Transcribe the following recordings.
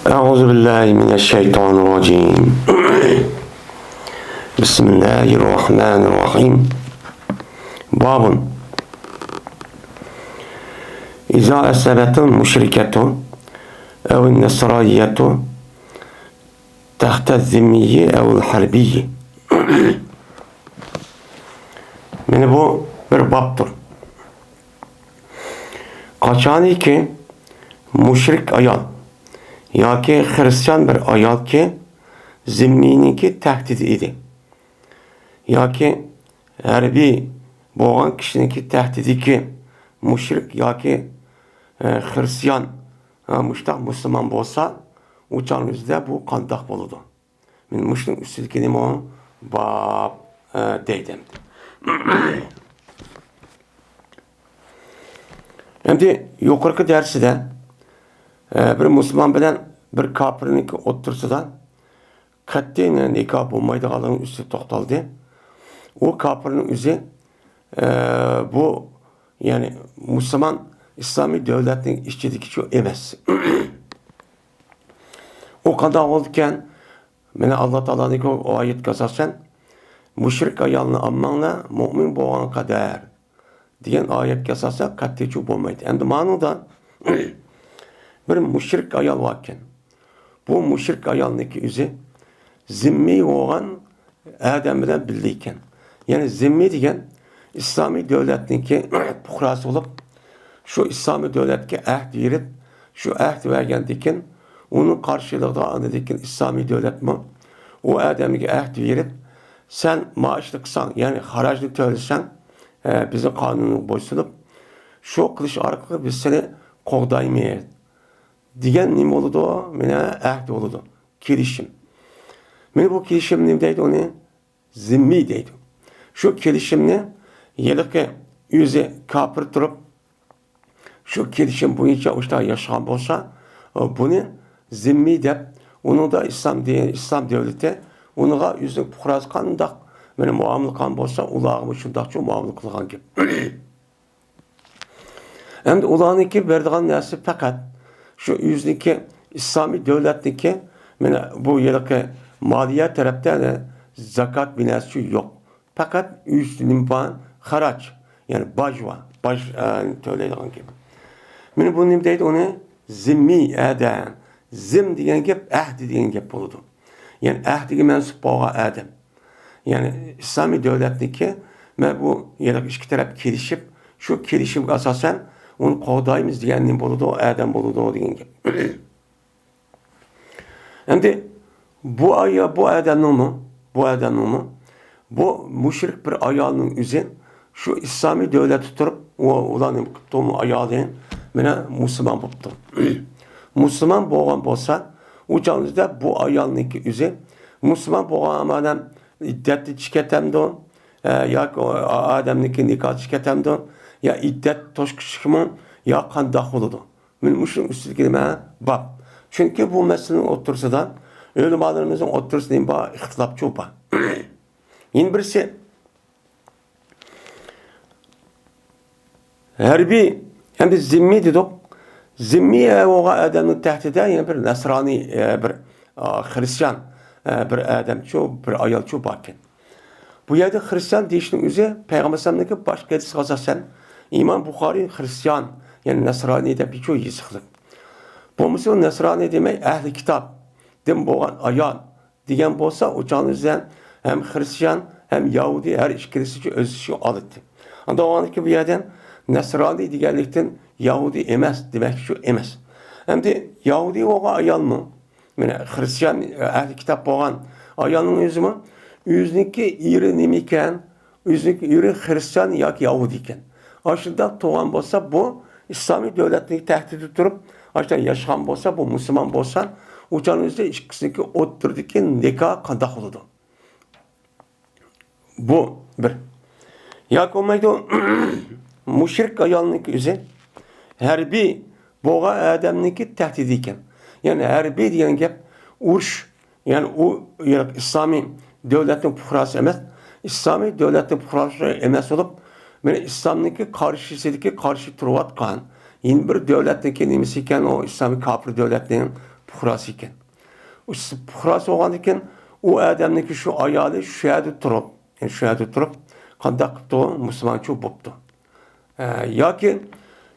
أعوذ بالله من الشيطان الرجيم بسم الله الرحمن الرحيم باب إذا أسلت المشركة أو النصرانية تحت الذمية أو الحربية من bu bir babdır. Kaçani ki müşrik ayal yoki Hristiyan bir ayol ki zimminiki tahdid idi. Yoki harbiy bo'lgan kishiniki tahdidiki mushrik yoki Hristiyan mushtaq musulmon bo'lsa, u chog'ingizda bu qandoq bo'ladi? Men mushrik ustidagi nima bab deydim. Endi yuqorqi darsida bir musulmon bilan bir kofirniki o'ttirsida qat'iy nikoh bo'lmaydiganligi ustida to'xtaldi. O kofirning o'zi bu ya'ni musulmon islomiy davlatning ichidagi shu emas. O qanday bo'lgan? Mana Alloh taolaning oyatiga asosan mushrik ayolni ammanglar mo'min bo'lgan qadar degan oyatga asosan qat'iy bo'lmaydi. Endi ma'noda bir mushrik ayol varken, bu mushrik ayolniki o'zi zimmi bo'lgan odam bilan birlikkan. Yani zimmi degan islomiy davlatniki fuqarosi bo'lib, shu islomiy davlatga ahd berib, shu ahd bergandikin, uning qarshiligida anadikin islomiy davlatmi u odamga ahd berib, sen maaşlı qilsang, ya'ni xarajni to'lasang, bizning qonunga bo'ysunib, shu qilish orqali biz seni qo'g'daymiz degan nima bo'ladi? Mana ahd bo'ladi, kelishim. Mana bu kelishim nima deydi uni? Zimmi deydi. Shu kelishimni yiliqi o'zi kofir turib, shu kelishim bo'yicha o'sha yashagan bo'lsa, buni zimmi deb, uni da islom davlati uniga o'zining fuqarosi qandoq mana muomala qilgan bo'lsa, ularga shundoqcha muomala qilgan gap. Endi ularniki beradigan narsa faqat şu yüzdeki İslami devletdeki mana bu yılki maliye tarafta da zakat binası yok. Fakat üstünün ban haraç yani baj var. Baj söylediğin gibi. Mana bu nima deydi onu? Zimmi adam. Zim degan gap ahd degan gap bo'ladi. Yani ahdiga mansub bo'lgan adam. Yani İslami devletdeki mana bu yılki ikki taraf kelishib, shu kelishimga asosan onu qo'daymiz deganim bo'ladi, odam bo'ladi degan gap. Endi bu odamningmi bu mushrik bir ayolning o'zi shu islomiy davlatda turib, ularning to'mi ayoli mana musulmon bo'libdi. Musulmon bo'lgan bo'lsa, u chog'ingizda bu ayolniki o'zi musulmon bo'lgan odam iddatni chikatamdi yoki odamniki nikoh chikatamdi ya iddet toşkuşumu ya qandoq bo'ladi. Men mushrik ustiga nima bor. Chunki bu masalaning o'rtasida ulamolarımızın o'rtasida bor ixtilof bor. Yana birisi harbiy, endi zimmi dedik. Zimmi o'g'a odamning tahdida yana bir nasroniy, bir Hristiyan, bir odamchi, bir ayolchi bor ekan. Bu yerda Hristiyan deyishning o'zi payg'ambar sallallohu boshqa hadisga asosan İmam Bukhari Hristiyan yani Nasrani de birçok yazıqlık. Bu mesela Nasrani demek ehli kitap dem boğan ayal diyen bolsa o canınızdan hem Hristiyan hem Yahudi her ikilisi öz işi alıttı. Anda o anki bir yerden Nasrani diyenlikten Yahudi emez demek şu emez. Hem de Yahudi oğa ayal mı? Yani Hristiyan ehli kitap boğan ayalın özü mü? Yüzünki iri nimiken, yüzünki iri Hristiyan yak Yahudi iken. Aşırıda doğan olsa bu İslami devletini tehdit tutup aşırıda yaşayan olsa bu Müslüman olsa uçağınızda ikisindeki otturdaki nikah qandoq oldu. Bu bir. Ya olmaydı müşrik ayolniki o'zi harbiy bo'lgan odamniki tehdit ekan. Yani harbiy degan gap urush, yani u İslamiy davlatning fuqarosi emas, İslamiy davlatning fuqarosi emas bo'lib, men İslam'daki karşı turvatkan, yeni bir devletteki nimesi iken o İslami kafir devletinin puhrası iken. Puhrası olan iken o adamniki şu ayalı şu yerde durup, yani şu yerde durup kandak qıptı, Müslümançı boptu. Yoki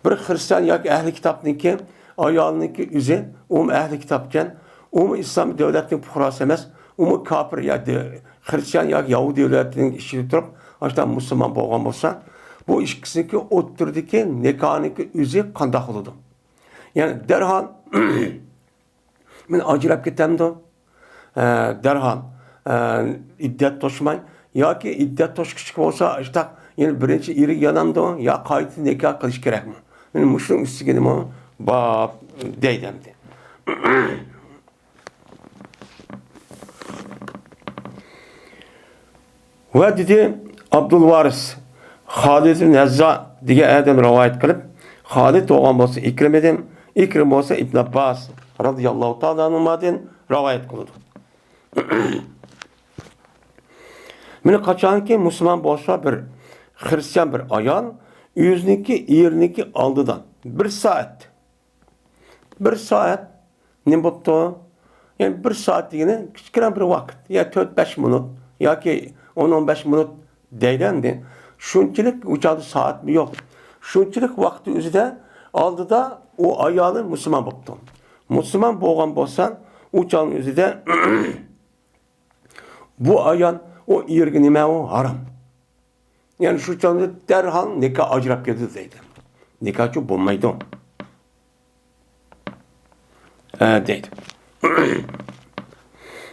bir Hristiyan yoki ahli kitobniki ayolniki o'zi u ahli kitobkan, u islom davlatining fuqarosi emas, u kofir yoki Hristiyan yoki Yahudi davlatining ishida turib, ashta musulmon bo'lgan bo'lsa, bu ikkisiniki o'ttirdiki nikohniki o'zi qanday bo'ladi? Ya'ni darhol men ajrab ketamdi. Darhol iddat to'shmay yoki iddat to'shkichik bo'lsa, ashta yani birinchi eri yanamdi yo qayta nikoh qilish kerakmi? Meni mushning ustiga nima bab deydimdi. Va dedi Abdulvaris Xolid ibn Azza degan adam rivoyat qilib, Xolid tug'an bo'lsa Ikrim edim, Ikrim bo'lsa Ibn Abbas radhiyallohu ta'ala anhudan rivoyat qildi. Meni qachonki musulmon bo'lsa bir Hristiyan bir ayol o'ziniki erniki oldidan bir soat nima bo'pti? Yani bir saat degani kichkina bir vaqt, ya 4-5 minut yoki 10-15 minut deygandi. Shunchalik uchoqda soat yo'q. Shunchalik vaqti o'zida oldida u ayoli musulmon bo'pti. Musulmon bo'lgan bo'lsa, uchoqning o'zida bu ayol o erga nima u harom. Yani şu çağında derhal nikah ajrab ketdi deydi. Nikahçı bo'lmaydi. Deydi.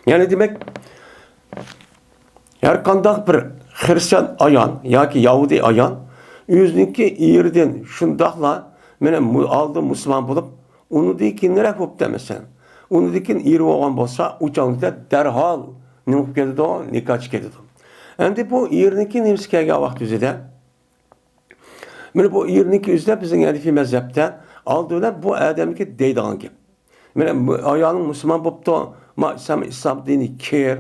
Yani demek her qanday bir Hristiyan ayan yoki Yahudi ayan o'ziniki erdan shundaqla meni aldı musulmon bo'lib, unidikinroq bo'lib demasan. Unidikin eri bo'lgan bo'lsa, u chog'da darhol nima qilib ketdi? Nikahchi ketdi. Endi bu erniki nimasi kelgan vaqt o'zida mana bu erniki o'zida bizning Hanifiy mazhabda oldilar bu odamga deydigan gap. Mana bu ayoling musulmon bo'libdi, islom dini ker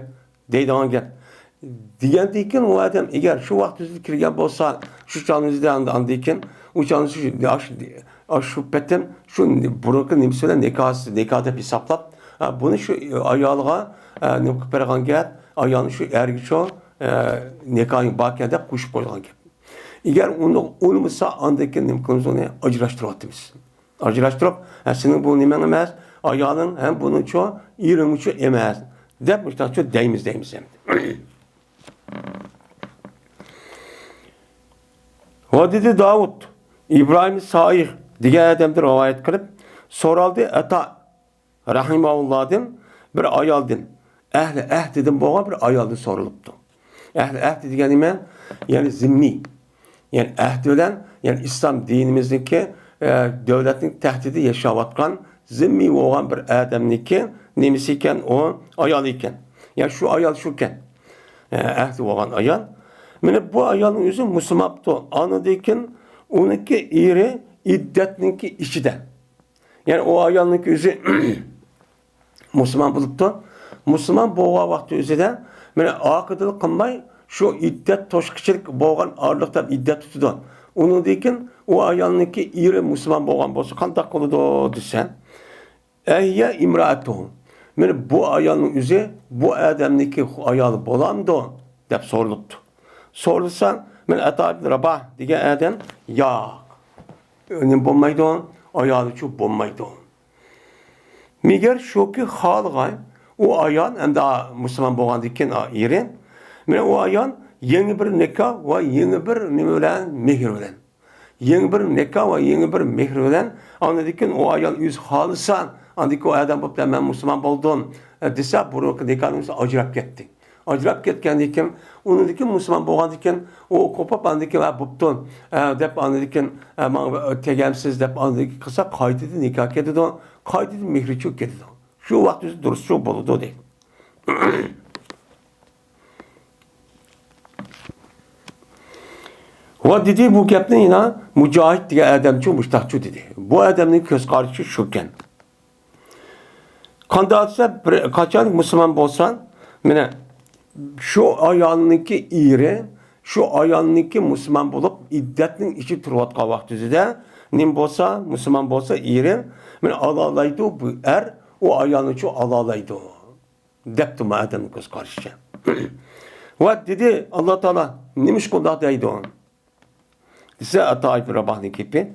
deydigan gap. Degandan keyin u odam agar shu vaqt o'zida kirgan bo'lsa, shu chog'ingizda andikin, u chog'ingizda shu petim shu burunqi nimasi bilan nikohda hisoblab, buni shu ayolga nima qilib bergan gap, ayolni shu erga shu nikohing bakiyada qo'shib qo'ygan gap. Agar uni o'lmasa, andakin nima qilamiz, uni ajrashtiryapmiz. Ajrashtirib, sening bu nimang emas, ayoling ham buning uchun, ering uchun emas deb mushtacha deymiz endi. Va dedi Davud İbrahim Saih degan odamni rivoyat qilib, so'raldi Ata rahimahullohdan bir ayoldan, ahli ahdidan bo'lgan bir ayoldan so'ralibdi. Ahli ahdi degan nima? Yani zimmi. Yani ahdi bilan, yani islom dinimizdagi davlatning tahdidi yashayotgan zimmi bo'lgan bir odamniki nimasi ekan, o ayol ekan. Yani şu ayol shu ekan. Ahdi bo'lgan ayol. Mana bu ayolning o'zi musulmonbdi. Anadekin uniki eri iddatniki ichida. Yani o ayolniki o'zi musulmon bo'libdi. Musulmon bo'lgan vaqt o'zida mana oqidilik qilmay shu iddat to'shqichilik bo'lgan orliqda iddat tutdi. Undan o ayolniki eri musulmon bo'lgan bo'lsa qanday qiladi desa, ayya imraatuhu. Mana bu ayolning o'zi bu odamniki ayoli bo'lamdi deb so'ralibdi. So'ralsa, men Ata ibn Rabah degan odam yo'q. Uni bo'lmaydi, ayoli chu bo'lmaydi. Megar shuki xolg'ay o ayol endi musulmon bo'lgandan keyin eri, mana o ayol yangi bir nikoh va yangi bir nima bilan mehr bilan. Yangi bir nikoh va yangi bir mehr bilan ondan keyin o ayol o'zi xolisa, andiki o odam bo'pti, men musulmon bo'ldim desa, burunqi nikohimiz ajrab ketdi. Ajrab ketgandan keyin uniki musulmon bo'lgandan keyin o qo'pib andiki va bo'pti deb andiki men tegamsiz deb andiki qilsa, qaytida nikoh ketdi, qaytida mehri cho'k ketdi. Shu vaqt o'zi durust shu bo'ladi deydi. Va dedi bu gapni yana Mujohid degan odamchi mushtaqchi dedi. Bu odamning ko'z qarashi shu ekan. Qanday desa, qachon musulmon bo'lsan, mana shu ayolniki eri, shu ayolniki musulmon bo'lib iddatning ichi turayotgan vaqt o'zida nim bo'lsa, musulmon bo'lsa eri, mana Allohlaydi bu er o ayağını şu alalaydı o. Depti madem göz karşı. Ve dedi Allah Teala neymiş kunda deydi o. Ise Atayip Rabah'ın kipi.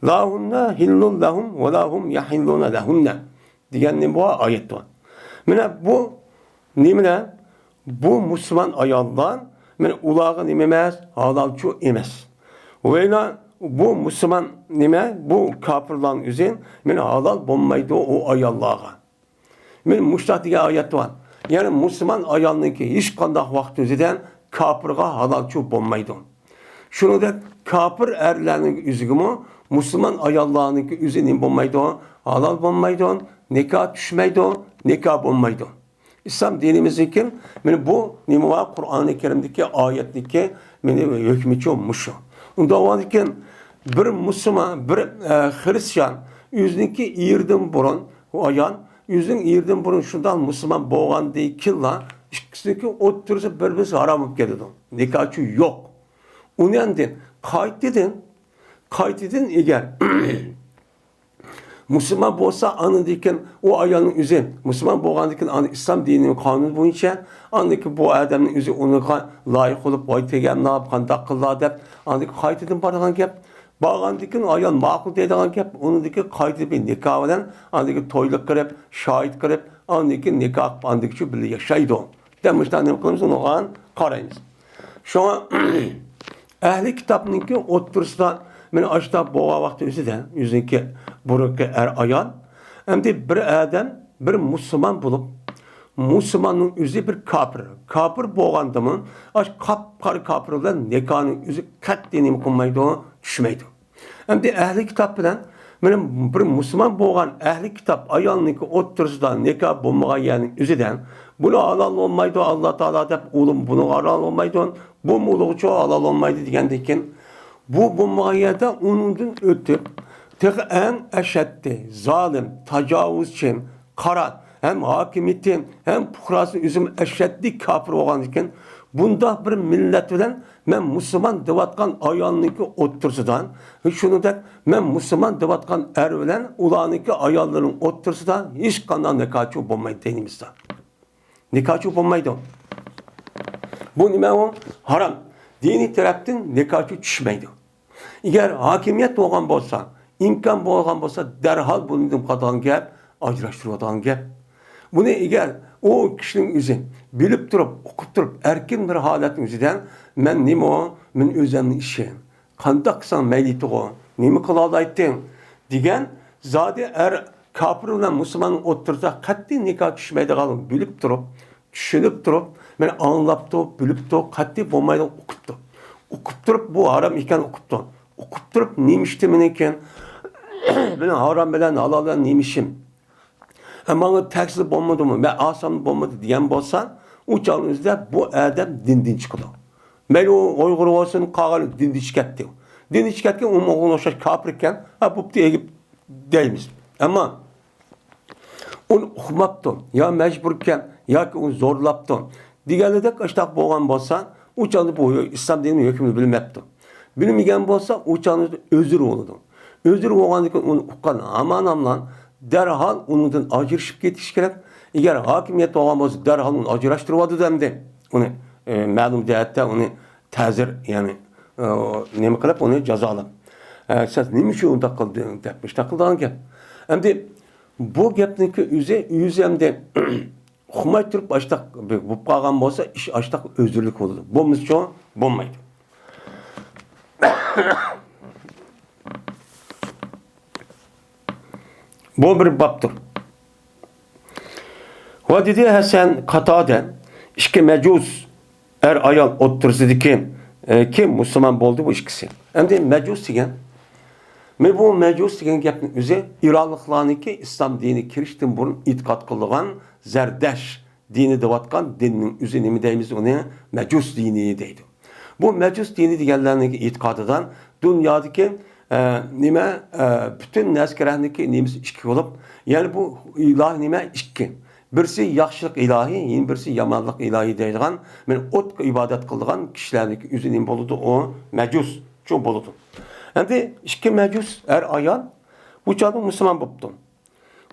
Lahunna hillun lahum ve lahum yahilluna lahunna. Diyen bu ayet var. Mine bu nimine bu Müslüman ayaldan mine ulağı nimemez halalçu emez. Veyla bu Müslüman nime bu kafirlan üzerine mine halal bulmaydı o ayallığa. Mine muştak diye ayet var. Yani Müslüman ayalınki hiç kandak vakti üzerinde kafirga halalçu bulmaydı. Şunu da kafir erlerinin üzgümü Müslüman ayallarının üzerine bulmaydı. Halal bulmaydı. Nikah düşmeydi. Nikah bulmaydı. İslam dinimizdeki bu nima Kur'an-ı Kerim'deki ayetteki hükmü olmuş. Onda varken bir Müslüman, bir Hristiyan yüzündeki iyirden burun o ayan yüzün iyirden burun şundan Müslüman boğan değil killa ikisindeki otursa birbirisi haram olup geldi. Nikahçı yok. Uyandı. Kaydedin eğer Müslüman bolsa anıdaki o ayağının üzerine Müslüman boğandaki İslam dininin kanunu boyunca anıdaki bu adamın üzerine ona layık olup baytegem ne yapkan dakıllar deyip anıdaki kaydedin barılan gep bağandaki ayağın makul dediğin gep onundaki kaydedin nikah olan anıdaki toyluk kırıp şahit kırıp anıdaki nikah anıdaki şu birliğe yaşaydı o. Demişler ne kılımız onu an karayınız. Şu an ehli kitabınınki otursa beni açta boğa vakti yüzündeki buruk ayan hem de bir adam bir Müslüman bulup Müslümanın yüzü bir kafir. Kafir boğandı mı aç kafir olan nikahının yüzü kat deneyim kılmaydı o düşmeydi. Hem de ehli kitap bilen benim bir Müslüman boğan ehli kitap ayanınki otursa nikah bulmağa yani yüzüden bunu halal olmaydı Allah Teala deyip oğlum bunu halal olmaydı bu muluğu halal olmaydı diyendikken bu muayyede onundan ötüp tek en eşeddi, zalim, tecavüzçi, karat, hem hakimiyetin hem pukrasın üzüm eşeddi kafir olan iken bunda bir millet bilen men Müslüman devatkan ayağınınki otursudan şunu da men Müslüman devatkan er bilen ulanınki ayağların otursudan hiç kandan nikahçı olmaydı denimizde. Nikahçı olmaydı. Bu nime o? Haram. Dini taraftan nikahçı düşmeydi. Eğer hakimiyet olgan bolsa, imkan bolgan bolsa derhal bunun kadan gep, ajraştırılan gep. Bunu eğer o kişinin yüzü bilip durup, okup durup, erkin bir haletin yüzüden men nime o, men özenli işi. Kandaksan meyliti o, nime kılalaytın. Digen, zade kafir olan Müslümanın otursa katli nikah düşmeydi kalın. Bilip durup, düşünüp durup, ben anlap durup, bilip durup, katli bulmayla okuptu. Okup durup bu haram iken okuptu. Okup durup neymişti meneken ben haram bilen halalan neymişim. Ama tekstil bulmadı mı ve asam bulmadı diyen bolsa uçağınızda bu adam dindin çıkıdı. Ben o Uygur olsun kağalı dindin çıkarttı. Dindin çıkarttı o oğlun oşaş kapırken bu diye değiliz. Ama onu okumaptın ya mecburken ya ki onu zorlaptın. Diğerleri de kaçtak boğan bolsa uçağını bu İslam dininin hükmünü bilmepti. Bilmegen bolsa uçağınızda özür oldu. Özür olgandıkın onu uqqan aman derhal onundan ajırışıp ketiş gerek. Eğer hakimiyet olgan bolsa derhal onu ajırıştırıvadı demdi. Onu ma'lum cihette onu tazir yani nemi kılıp onu cezalap. Siz nemi şu onda kıldın depmiş takıldan gep. Hem de bu gepninki yüzemde Xumayt turib açtaq bo'lib qolgan bo'lsa ish açtaq özürlük bo'ladi. Bo'lmasa bo'lmaydi. Bu bir babdır. Va dedi Hasan Qatade ikki mecus ayol o'ttirsidiki kim Müslüman bo'ldi bu ikkisi. Endi mecus degan bu mecus degan gapning o'zi İranlıqlarniki İslam dini kirishdan burun e'tiqod qilgan Zerdeş dini devatkan dininin üzerine deyimiz onu mecus dini deydi. Bu mecus dini diyenlerin itikadıdan dünyadaki bütün neskerendeki nimiz iki olup yani bu ilah nime iki. Birisi yaxşılık ilahi, yine birisi yamanlık ilahi deyilgan men ot ibadet kılgan kişilerdeki üzerine boludu o mecus çok boludu. Endi iki mecus ayan bu çağda Müslüman boptu.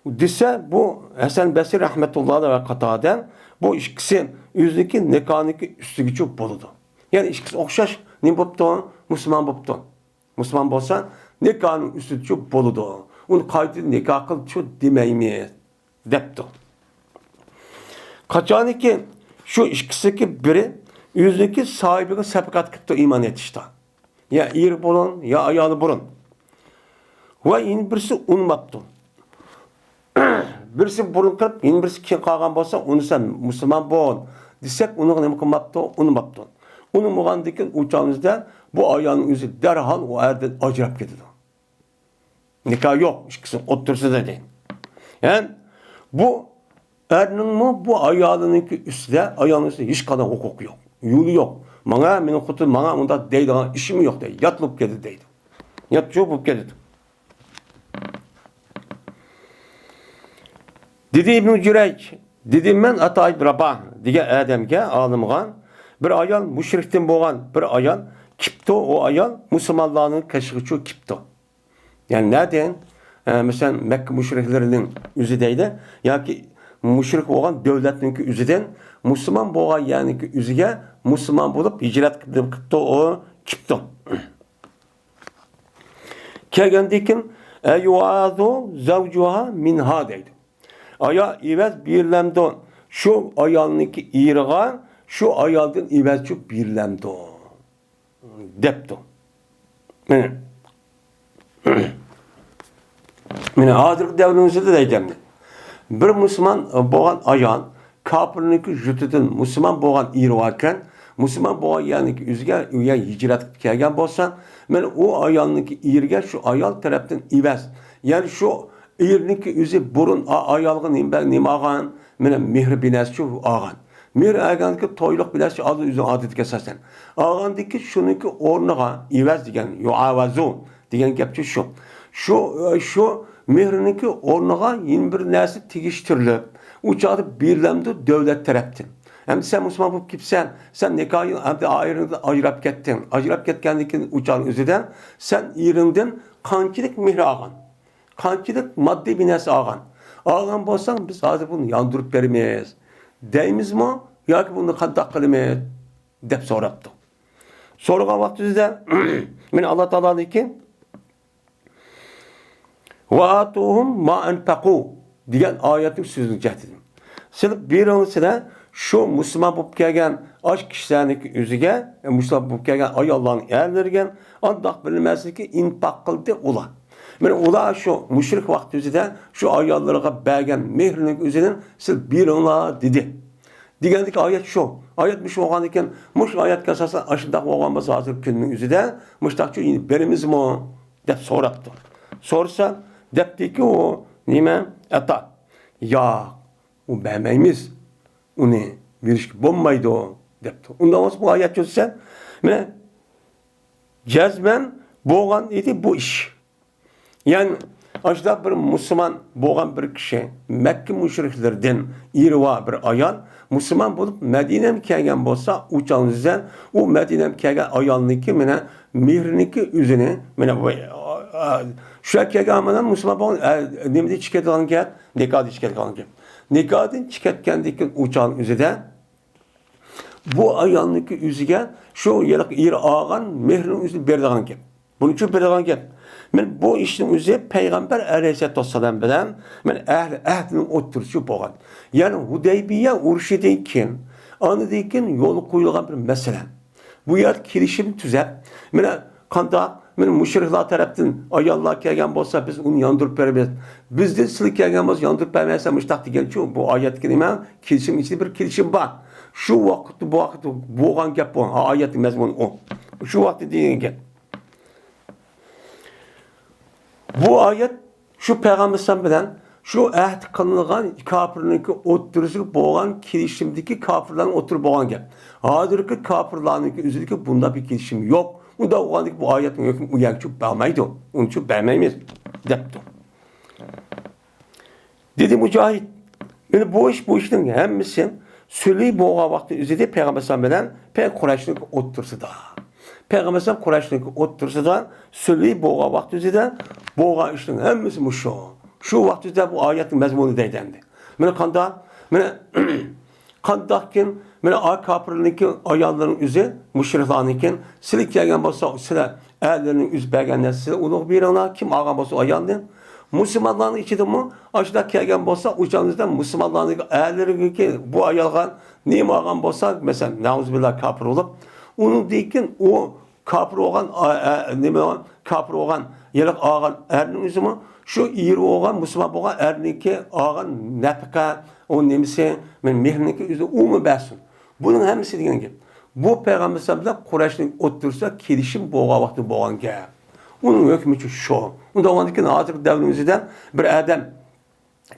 Dese bu Hasan Basri rahmetullahi ve kataden bu ikisi yüzdeki nekaniki üstüge çok boludu. Yani ikisi okşaş ne boptu? Müslüman boptu. Müslüman bolsa nekanın üstü çok boludu. Onu kaydı nekah kıl çok demeymi deptu. Kaçaniki şu ikisi biri yüzdeki sahibine sepekat kıptı iman etişti. Ya iri bulun ya ayalı burun. Ve yine birisi unmaptı. Birisi burun kırıp, yine birisi kim kalgan bolsa, onu sen Müslüman boğun. Desek, onu ne mıkımmaptı, unmaptı. Onu muğandaki uçağımızda bu ayağının yüzü derhal o erden acırap gidiyor. Nikah yok, ikisi otursa da değil. Yani bu erinin mi bu ayağınınki üstüde, ayağının üstüde hiç kadar hukuk yok. Yolu yok. Bana, benim kutu, bana bunda değil, işim yok değil. Yatılıp geldi değil. Yatılıp geldi. Dedi İbn-i Cüreyc, dedi men Atay Rabah diye Adem'ge alımgan bir ayal müşrikten boğan bir ayal kipto o ayal Müslümanların keşfçu kipto. Yani neden? Mesela Mekke müşriklerinin yüzüdeydi. Ya ki müşrik olan devletinin yüzüden Müslüman boğan yani ki yüzüge Müslüman bulup hicret kipto o kipto. Kelgendikin eyuazu zavcuha minha deydi. Aya ivez birlemdon. Şu ayalniki irgan, şu ayaldın ivez çok birlemdon. Depto. Mine hazır devrimizde de diyeceğim. Bir Müslüman boğan ayan, kapırniki jütüdün Müslüman boğan irvarken, Müslüman boğan yani ki üzge üye hicret kelgen bolsa, men o ayalniki irge şu ayal taraftan ivez. Yani şu İrniki üzü burun ayalgın imben nimağan mene mihri binesi şu ağan. Mihri ağandaki toyluk bilesi adı üzün adet kesasen. Ağandaki şununki ornağa ivez digen yuavazu digen kepçi şu. Şu mihrininki ornağa yeni bir nesi tigiştirilip uçağı birlemdi devlet taraftan. Hem sen Müslüman bulup gitsen, sen nikahı hem de ayırıp kettin. Ayırıp ketkendeki uçağın üzüden sen irinden kankilik mihri ağan. Kankilik maddi binesi ağan. Ağan bolsan biz hazır bunu yandırıp vermeyiz. Deyimiz mi? Ya ki bunu kandak kılmayız. Dep soraptı. Soruğa vaktimizde ben Allah Teala dedi ki وَاَتُوهُمْ مَا اَنْفَقُوا diyen ayetin sözünü cehdedim. Sırf bir anısına şu Müslüman bulup gelgen aşk kişilerindeki yüzüge, Müslüman bulup gelgen ay Allah'ın erlergen andak bilinmezdi ki infak kıldı ula. Yani ula şu müşrik vakti yüzüden şu ayallara bergen mehrinin yüzünden sırf bir anla dedi. Digendeki ayet şu. Ayet müş oğan iken müş ayet kasası aşındak oğanması hazır günün yüzüden müştakçı yine berimiz mi o? Dep sorattı. Sorsa depti ki o nime ata. Ya o beğenmeyimiz. Onu bir iş bombaydı o depti. Ondan sonra bu ayet çözsen cezmen boğan idi bu iş. Yani aşağıda bir Müslüman boğan bir kişi Mekke müşriklerden irva bir ayal Müslüman bulup Medine'm kelgen bolsa uçağın üzerinden o Medine'm kelgen ayalniki mihriniki üzerine şu kelgen amadan Müslüman boğan nemde çıket alan gel nikahı çıket alan gel. Nikahın çıket kendiki uçağın üzerinden bu ayalniki üzüge şu yelak ir ağan mihrin üzerine berdagan gel. Bunun için berdagan gel. Men bu işin üzerine Peygamber Aleyhisselatü Vesselam bilen men ahdinin oturuşu boğan. Yani Hudeybiye urşideyken, anıdayken yolu koyulgan bir mesele. Bu yer kirişim tüzep. Kanda müşrikler tarafından ayallah kelgen bolsa biz onu yandırıp vermeyiz. Bizde silik kelgen bolsa yandırıp vermezse müştak diyen şu bu ayet kelime kirişim içinde bir kirişim var. Şu vakti bu vakti boğan gep bu ayetin mezmunu o. Şu vakti diyen gep. Bu ayet şu Peygamber bilen şu ahd kılıngan kafirlerinki oturup boğan kirişimdeki kafirlerin oturup boğan gel. Hazırki kafirlerinki üzerindeki bunda bir kirişim yok. Bunda oğandaki bu ayetin hükmü uyançıp bağmaydı. Onun için bağmayız. Depti. Dedi Mücahit. Yani bu işin hemmisin Süley boğa vakti üzerinde Peygamber bilen Kureyş'in otursa da. Peygamber Kureyş'in otursa da Süley boğa vakti üzerinde boğa işin hemmisi muşo. Şu vaqtida bu oyatning mazmuni deydi endi. Mana qanday? Mana qandaqkin mana a kafirniki ayollarning o'zi mushriklarnikin sizlar kelgan bo'lsa sizlar erlarning o'z bergan narsasi ulug' beringlar kim olgan bo'lsa ayolni musulmonlarning ichidami ashula kelgan bo'lsa o'shamizda musulmonlarning erlariga bu ayolga nima olgan bo'lsa masalan nauzubillah kafir bo'lib uning dekin o kafir olgan nima kafir olgan yiliq olgan erning o'zimi shu iri olgan musulmon bo'lgan erniki olgan nafaqa o nemisi men mehniki o'zi umi bersin. Bunun hammasi degan gap. Bu payg'ambar bilan Qurayshning o'ttirsa kelishim bo'lgan vaqti bo'lgan gap. Uning hukmi shu. Unda o'g'andikin hozir davrimizdan bir odam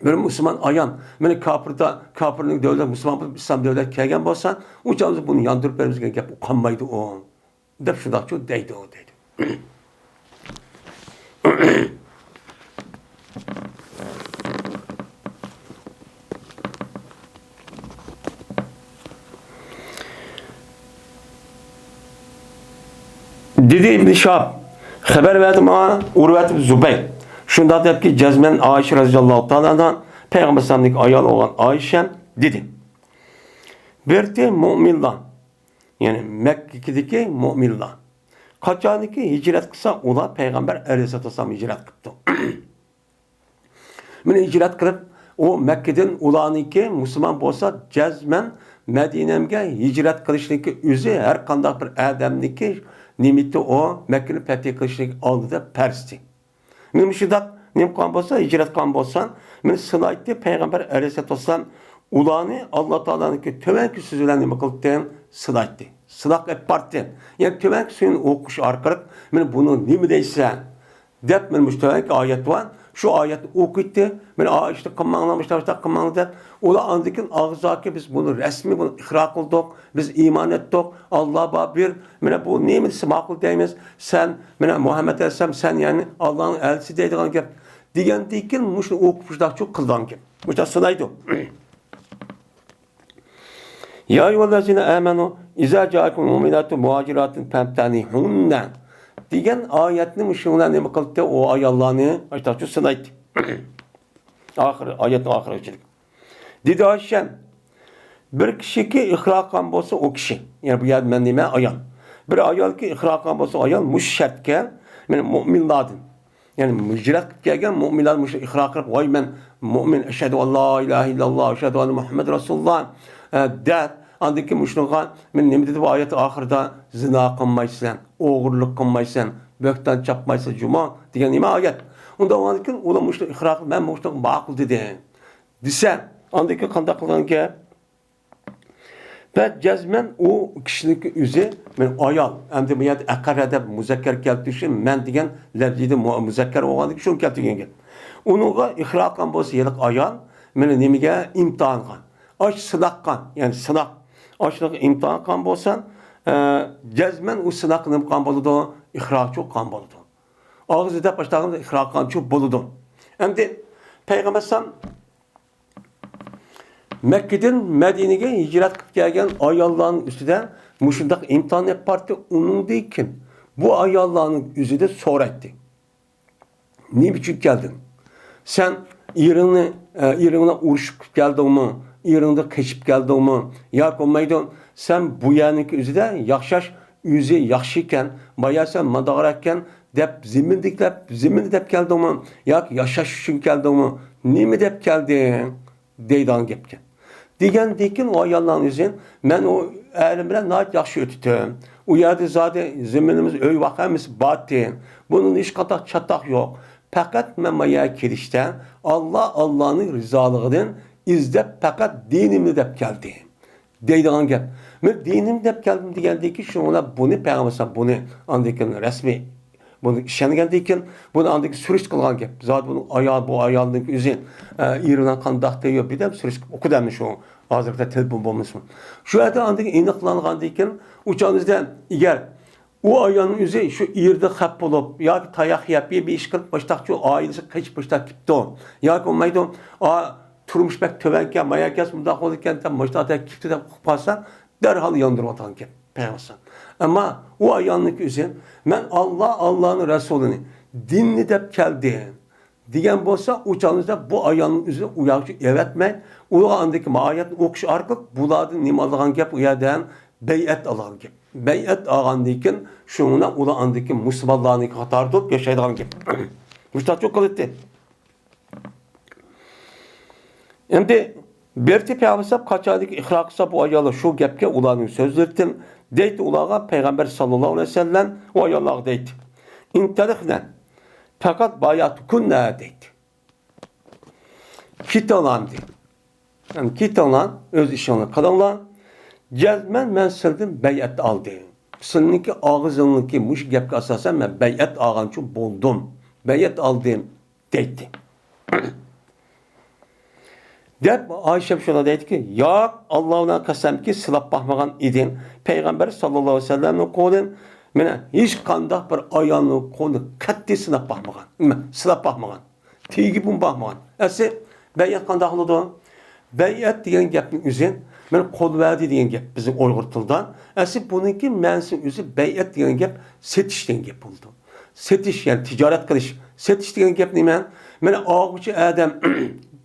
bir musulmon ayon meni kafirning davlat musulmon islom davlat kelgan bo'lsa, o'chamiz buni yondirib berimizga gap qolmaydi o. Deb shundoqchi deydi o deydi. Dedi İbn Şahab, haber verdi bana Urvet Zübeyir. Şunda dedi ki Cezmen Ayşe radıyallahu ta'ala'dan Peygamber sallallahu ayol olan Ayşe dedi. Berti müminler, yani Mekke'deki müminler. Kaçaniki hicret kısa ola Peygamber aleyhissalatu vesselam hicret kıptı. Mene hicret kılıp o Mekke'den ulaniki Müslüman olsa Cezmen Medine'mge hicret kılışındaki üzü her kandak bir adamniki nimeti o Mekke'nin fethi kılışındaki aldı da persti. Benim şiddet nim kan bolsa hicret kan bolsa men sınaytı Peygamber aleyhissalatu vesselam ulanı Allah Teala'nınki tövenki sözülen nime kıldı sınaytı. Sınak hep parti. Yani tövenki suyun okuş arkalık men bunu nime deyse dep men müştevenki ayet var. Şu ayet okuydu. Ben işte kımmanlamışlar. Ola andikin ağzaki biz bunu resmi bunu ihra kıldık. Biz iman ettik. Allah bir. Mene bu neyimisi makul deyimiz. Sen mene Muhammed Aleyhisselam sen yani Allah'ın elçisi deydiğin gibi. Diyen dikin muşunu okupuşlar çok kıldan gibi. Muşta sınaydı. Ya eyyühellezine amenu izâ câekum mu'minâtu muhaciratun femtenihunne. Diyen ayetini müşriğine ne kıldı o ayallarını işte şu sınaydı. Ayetin ahire geçelim. Dedi Ayşe bir kişi ki ihrakan olsa o kişi. Yani bu yer mendime ayan. Bir ayal ki ihrakan olsa ayan müşşertken yani müminladın. Yani mücret gelgen müminler müşşert ihrakır. Vay ben mümin eşhedü en la ilahe illallah eşhedü enne Muhammed Resulullah der. Andaki müşrikan men ne dedi bu ayeti ahirde zina kılmaysan, oğurluk kılmaysan, bökten çapmaysan cuma diyen nime ayet. Onda o andaki ola müşrik ihrak ben müşrik makul dedi. Dise andaki kandak kılan ki ve cezmen o kişilik üzü men ayal. Hem bu yerde akarada müzekker keltişi men diyen levzide müzekker oğandık şunu keltigen. Onuğa ihrakan bolsa yelik ayal men nimige imtihan kan. Aç sınakkan yani sınak. Açlık imtihan kan bolsan cezmen o sınak nim kan boludu, ihrak çok kan boludu. Ağzı da başlarında ihrak kan çok boludu. Hem de Peygamber sallam Mekke'den Medine'ye hicret kılıp gelgen ayalların üstüde muşundak imtihan yapardı. Onun deyken bu ayalların üzerinde sor etti. Ne biçim geldin? Sen İran'a uğraşıp geldin mi? İran'da keşip geldin mi? Ya olmaydın sen bu yanıki üzerinde yakşaş yüzü yakşıyken bayağı sen madağırakken dep zimini dep geldin mi? Ya yaşaş için geldin mi? Ne mi dep geldin? Deydan gepken. Digen dikin o ayalların yüzün ben o elimle nait yakşı ötütüm. O yerde zaten zeminimiz öy vakamız battı. Bunun iş katak çatak yok. Fakat ben maya kirişten Allah'ın rızalığının izlep fakat dinimle dep geldi. Deydan gep. Ben dinim dep geldim diyen ki şuna bunu peygamber bunu andikin resmi bunu işengendeyken bunu andaki sürüş kılgan gep. Zaten bunu bu ayağındaki üzün İran'dan kandak diyor bir de sürüş oku demiş o. Hazırda telefon bulmuşsun. Şu anda andaki iniqlangandayken uçağınızdan eğer o ayağının üzü şu İr'de hap olup ya tayak yapıp bir iş kılıp baştakçı ailesi kaç baştak gitti o. Ya olmaydı turmuş bek tövenken mayakas mundaq olurken tam baştakta gitti de kupasa derhal yandırıp atan gep. Peygamber. Ama o ayağındaki üzün ben Allah'ın Resulünü dinli dep geldi. degan bo'lsa, o'chanizda bu ayolning o'zi u yoqqa evatmay, u andagi oyatni o'qish orqali bularni nima olgan gap u yerdan bay'at olgan gap. Bay'at olgandan keyin shundan ular andagi musulmonlarning qatorida yashaydigan gap. Mushtacho qildi. Endi berti Peygamber qaçadik ihra qilsa bu ayollar shu gapga ularning so'zlaridan deydi ularga Peygamber sallallohu alayhi vasallam o ayollar deydi. İntarixna fakat bayat kunna deydi. Kitolan deydi. Yani kitolan öz işini qilinglar. Cezmen men sildim bayat aldım. Sizniki ağzınlıki muş gapga asosan men bayat olgancha bo'ldim. Bayat aldım deydi. Dep Ayşe şuna deydi ki, ya Allah'ına kasem ki silap bakmagan idin. Peygamber sallallahu aleyhi ve sellem'in kolun, mene hiç kandak bir ayağının kolu katli silap bakmagan. Silap bakmagan. Tigi bun bakmagan. Esi, beyat kandak oldu. Beyat diyen gapın üzün, men kol verdi diyen gap bizim Uygur tildan. Esi bununki mensin üzü beyat diyen gap setiş diyen gap oldu. Setiş yani ticaret kılış. Setiş diyen gap ne men? Mene ağuçı adam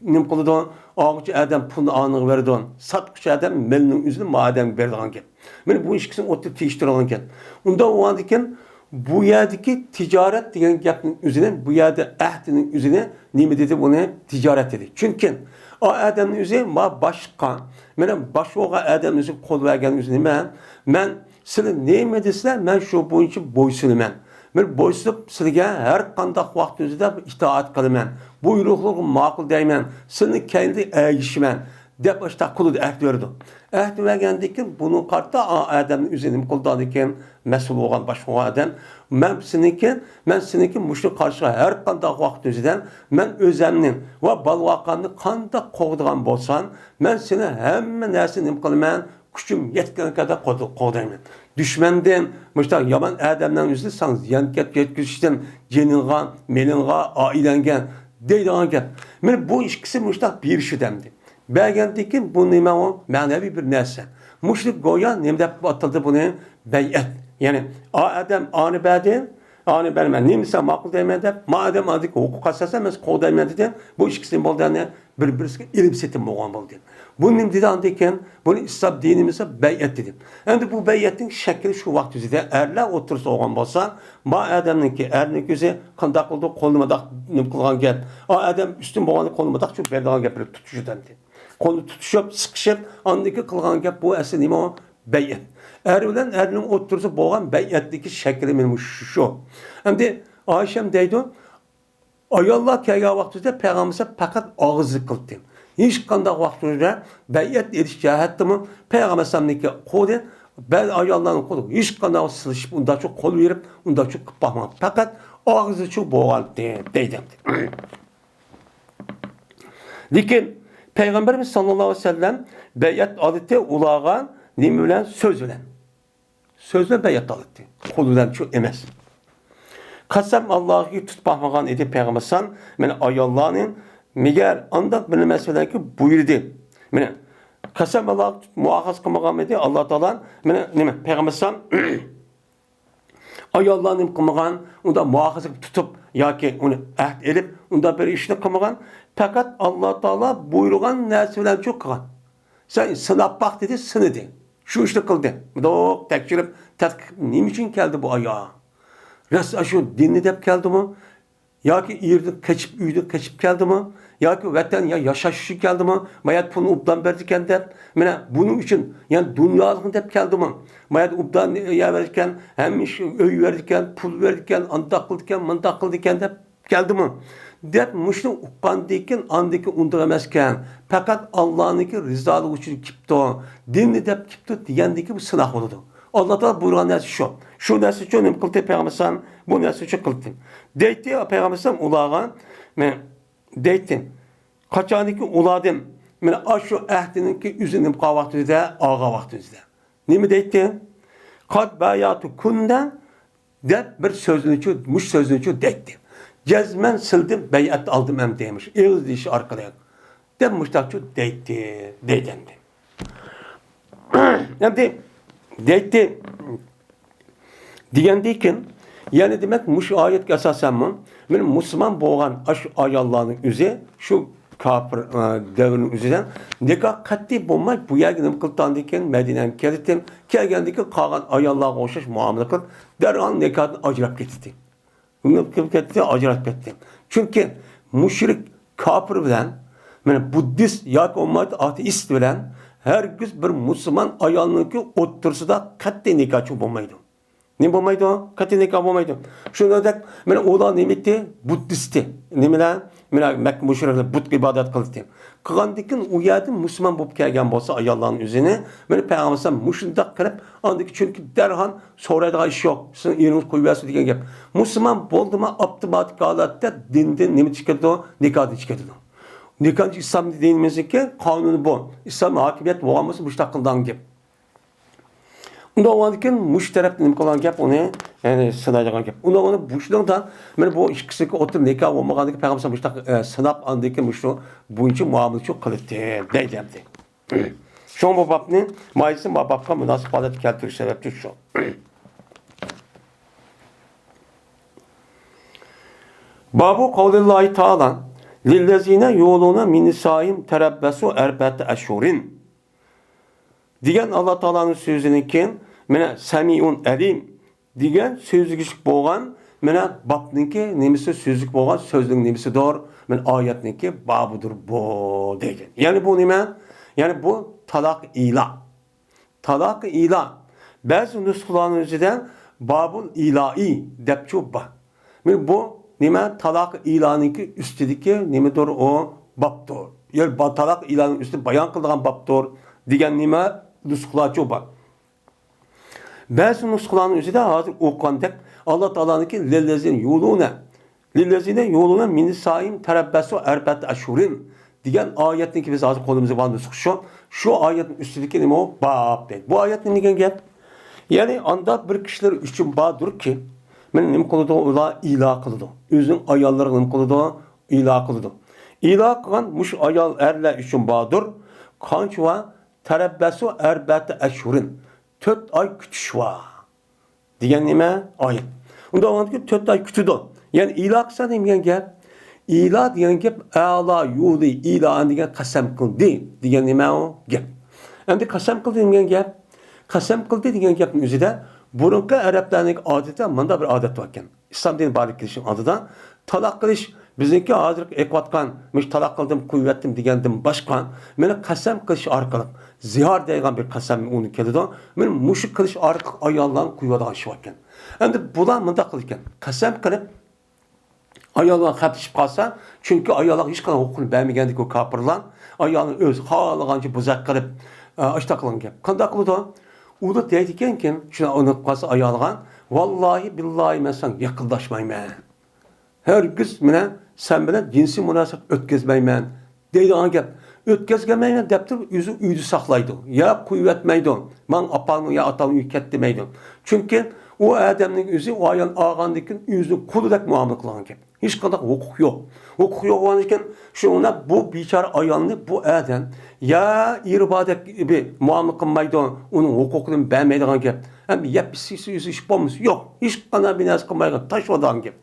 nim kılıdan ağuçı adam pulunu anığı verdiğin, satkuçu adam melinin üzerine madem verdiğin gap. Yani bu işkisini oturup değiştirilen gap. Onda o andiken bu yerdeki ticaret diyen gapın üzerine, bu yerde ahdinin üzerine nime dedi bunu ticaret dedi. Çünkü o adamın üzerine ma başka, yani başka adamın üzerine kol vergen üzerine ben size neyime deseler, ben şu bu için boysunum ben. Ben boysunup sizge her kandak vakti üzerinde itaat kılımen. Buyruqluğum makul deymen. Seni kendi eğişmen. Dep işte kulu ehd verdi. Ehd vergendikin bunun kartta adamın üzerine kuldandikin mesul olan başka adam. Ben seninki muşlu karşı her kandak vakti üzerinde ben özemnin ve balvakanını kandak kovduğun bolsan ben seni hemen nersin kılmen. Küçüm yetken kadar kovdaymen. Düşmenden, müştak yaman adamdan üzerinde sen ziyan yetkizişten ceningan, melingan, ailengen deydiğen gap. Men bu işkisi müştak bir işi demdi. Belgendeki bu nime o manevi bir nesne. Müşrik goya nemde atıldı bunu beyet. Yani adam anı bedin, anı bermen. Nimse makul demedi. Madem adık hukuk asasa mes kol demedi de bu işkisinin bolduğunu birbirine ilim setim boğan boldu. Bunun dedi andayken bunu İslam dinimize beyet dedim. Hem bu beyetin şekli şu vakti üzerinde erler otursa olan bolsa ma adamınki erinin gözü kandak oldu kolmadak kılgan gel. O adam üstün boğanı kolmadak çok berdan gapirip tutuşu dendi. Kolu tutuşup sıkışıp andaki kılgan gap bu esas nime o beyet. Er bilen erinin otursa boğan beyetteki şekli benim şu. Hem de Ayşem deydi ayollar kelgan vaqtida Peygamberimiz fakat ağızlı kıldı. Hiç kandak vaqtida beyet ediş cihetimi Peygamberimiz'ninki qo'li ben ayollarning qo'li hiç kandak silishib unda çok kol verip unda çok bakmam. Fakat ağızlı çok boğan deydi. Lekin Peygamberimiz sallallahu aleyhi ve sellem beyet alıttı ulağa nime bilen söz bilen. Sözle beyet alıttı. Kol bilen çok emez. Kasem Allah'ı tutmamagan idi Peygamberimiz men ayollarının meğer andak bilmesler ki buyurdu. Men kasem Allah'ı muhafaz kılmagan idi Allah Teala men nime Peygamberimiz ayollarının kılmagan onda muhafaz tutup yoki onu ahd edip onda bir işini kılmagan fakat Allah Teala buyurgan narsalar çok kılgan. Sen sınap bak dedi sınadı. Şu işni kıldı. Dok tekşirip nime için geldi bu ayağa? Rasa şu dinni dep geldi mi? Ya ki yırdık kaçıp üydük kaçıp geldi mi? Ya ki vatan ya yaşaşı geldi mi? Mayat bunu updan verdiken dep. Mene bunun için yani dünyalık dep geldi mi? Mayat updan ya verirken hem iş öy verdiken, pul verdiken, andak kıldiken, mandak kıldiken dep geldi mi? Dep muşlu ukkandayken andaki unduramazken fakat Allah'ınki rızalığı için kipti o. Dinni dep kipti diyendeki bu sınav oldu. Allah Teala buyuran nersi şu. Şu nersi şu nem kıldı Peygamberimiz bu nersi şu kıldı. Deydi Peygamberimiz ulağa men deydi. Kaçaniki uladım men aşu ahdininki üzünüm qavaqtida ağa vaqtida. Nemi deydi? Qad bayatu kunda dep bir sözünü muş sözünü deydi. Cezmen sildim beyat aldım hem demiş. Ağız dişi arkalayan. Dep muştakçı deydi. Deydendi. Yani deydi diyendiyken yani demek muş ayet esasen mi? men musulmon bo'lgan shu ayollarning o'zi shu kafir davrining o'zidan nikoh qat'iy bo'lmay bu yerga nima qildi ekan Madinaga keldim kelgandan keyin qolgan ayollarga o'xshash muomala qilib darhol nikohdan ajrab ketdi. Ajrab ketdi. Chunki mushrik kafir bilan mana buddist yoki bo'lmaydi ateist bilan hergiz bir musulmon ayolniki o'ttirsida qat'iy nikoh bo'lmaydi. Ne bo'lmaydi? Qat'iy nikoh bo'lmaydi. Shuningdek, mana ular nimaga buddisti, nimalar? Mana Makka mushriklar but ibodat qildi. Qilgandan keyin u yerda musulmon bo'lib kelgan bo'lsa ayollarning o'zini, mana payg'ambar mushundaq qilib, andiki chunki darhol so'raydigan ish yo'q. Siz eringiz qo'yasiz degan gap. Musulmon bo'ldimi avtomatik holatda dindan nima chiqadi? Nikohdan chiqadi. Nikoh islom dinimizdagi qonuni bu. İslam hokimiyat bo'lgan bo'lsa bu qildan gap. Unda olanken muş tarafta nima qilgan gap uni ya'ni sinaydigan gap. Unda uni bushlardan mana bu ikkisiga o'tirib nikoh bo'lmaganligi payg'ambar mushta sinab andiki mushtu bo'yicha muomala qilibdi deydi. Shu bu babning maysi bu babga munosib holat keltirish sababchi shu. Babu qavlillahi taala lillezine yuluna min nisaim terabbasu arba'ata ashhurin degan Allah Taala'nın sözünün ki, mene samiun alim degan sözlük bo'lgan, mene babniki nemisi sözlük bo'lgan, sözlük nemisi doğru, mene ayetniki babudur bu degan. Yani bu nima? Yani bu talak ila. Talak ila. Bazı nüsxaların üzerinden babul ilahi deb çubba. Mene bu nima talak ilaniki üstüdeki nimidir o babdır. Yani talak ilanın üstü bayan kıldıgan babdır degan nima nüsxalar çoba. Bazı nüsxaların üzerinde hazır okuyandak Allah Taala'nınki lillezine yoluna min saim terabbasu arba'at ashhurin degan oyatniki biz hazır qo'limizda bor nüsxa şu oyatin üstündeki nima o bab deydi. Bu oyat nima degan gap? Yani anda bir kishilar uchun bordir ki men nima qiladi ular ilo qiladi. O'zining ayollariga nima qiladi? Ilo qiladi. Ilo qilgan mush ayol erlar uchun bordir. Qancha terabbasu arba'ata ashhurin 4 ay kutish var. Degan nima? Oyat. Unda olganki 4 ay kutidi. Yani ila qilsa degan gap. Ila degan gap ala yuli ila degan qasam qildi degan nima o gap. Endi qasam qildi degan gap. Qasam qildi degan gapning o'zida burunqi arablarning odati menda bir odat bor ekan. İslam dini barlik qilishning oldida taloq qilish bizniki hozir eqiyotgan, "Men taloq qildim, qo'yatdim" degandan boshqa, meni qasam qilish orqali zihar degan bir qasam uni keladi. Men mushuk qilish orqali ayollarni qo'yadigan ish ekan. Endi bular munda qilgan. Qasam qilib ayollar xatishib qolsa, chunki ayollar hech qanday huquqni bermagandek o kafirlar ayolni o'z xohlagancha buzaq qilib ishta qilgan gap. Qanday qiladi? U da deydi ekan, shuna unutib qolsa ayolga, "Vallahi billahi men sen yaqinlashmayman. Hergiz mene sen bilen cinsi münasebet ötkazmayman" deydigan gap. Ötkazmayman debdir, o'zi uyda saqlaydi. Ya qo'yatmaydi. Men apamni ya atamni uyga ketmaydi. Chunki o adamning o'zi o ayol olgandan o'zi qulidak muomala qilgan gap. Hech qanday huquq yo'q. Huquq yo'q bo'lgan ekan, shuna bu bechora ayolni bu adam ya irodat bir muomala qilmaydi, uning huquqini bermaydigan gap. Ham yapisi ish bo'lmas. Yo'q, hech qanday bir narsa qilmaydigan tashvadigan gap.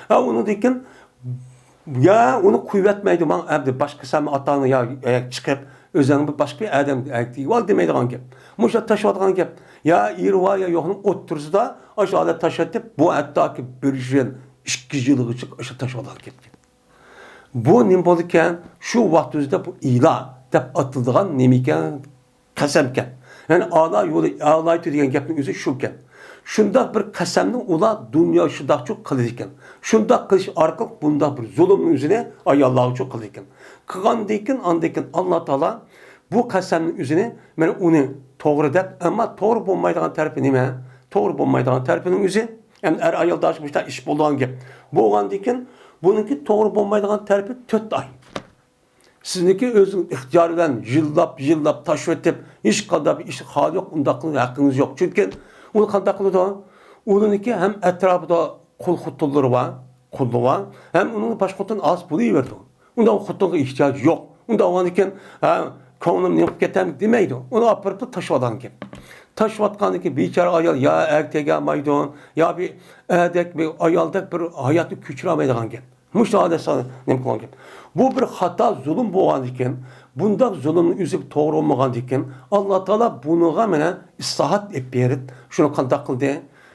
Ha uni dekin ya onu kuvvetmeydi man abdi başka sen atanı ya çıkıp özünün bir başka adam erkeği var demeydiğin gap. Muşa taşıdığın gap. Ya irva ya yoğunun otursa da aşağıda taşıtıp bu hatta ki bir jön 2 yıllık çık aşağı taşıdığın gap. Bu nim bolken şu vaxtımızda bu ila dep atıldığın nemiken kasemken. Yani Allah yolu Allah degan gapning o'zi shuken. Shunda bir qasamni ular dunyo shundoq çok qiladi ekan. Shundoq qilish orqali bunda bir zulmning o'zini ayollar uchun qiladi ekan. Qilgandan andan Alloh taolo bu qasamning o'zini mana uni to'g'ri deb, ammo to'g'ri bo'lmaydigan tarafi nima? To'g'ri bo'lmaydigan tarafining o'zi ham er ayolda shunday ish bo'lgan gap. Bo'lgandan buniki to'g'ri bo'lmaydigan tarafi 4 ay. Sizniki özünüz ixtiyarından yıllap taşvetip hiç kadar bir iş hali yok, unda qilib haqqınız yok. Çünkü onu qanday qiladi? Onunki hem etrafında qul xutulları var, qullu var, hem onun baş xutun az pulu verdi. Unda o xutunga ihtiyacı yok. Unda olanken ko'nglim yo'q ketam demeydi. Onu apırıp taşıvadan ki. Taşıvatkanı ki biçare ayol ya erteğe maydon ya bir erdek bir ayoldak bir hayatı küçüremeyen ki. Müşahede sana ne kılan gep. Bu bir hata zulüm boğan diken, bunda zulümün üzüp doğru olmagan diken, Allah Teala bunuğa mene islahat ep berit, şunu kandak kıldı.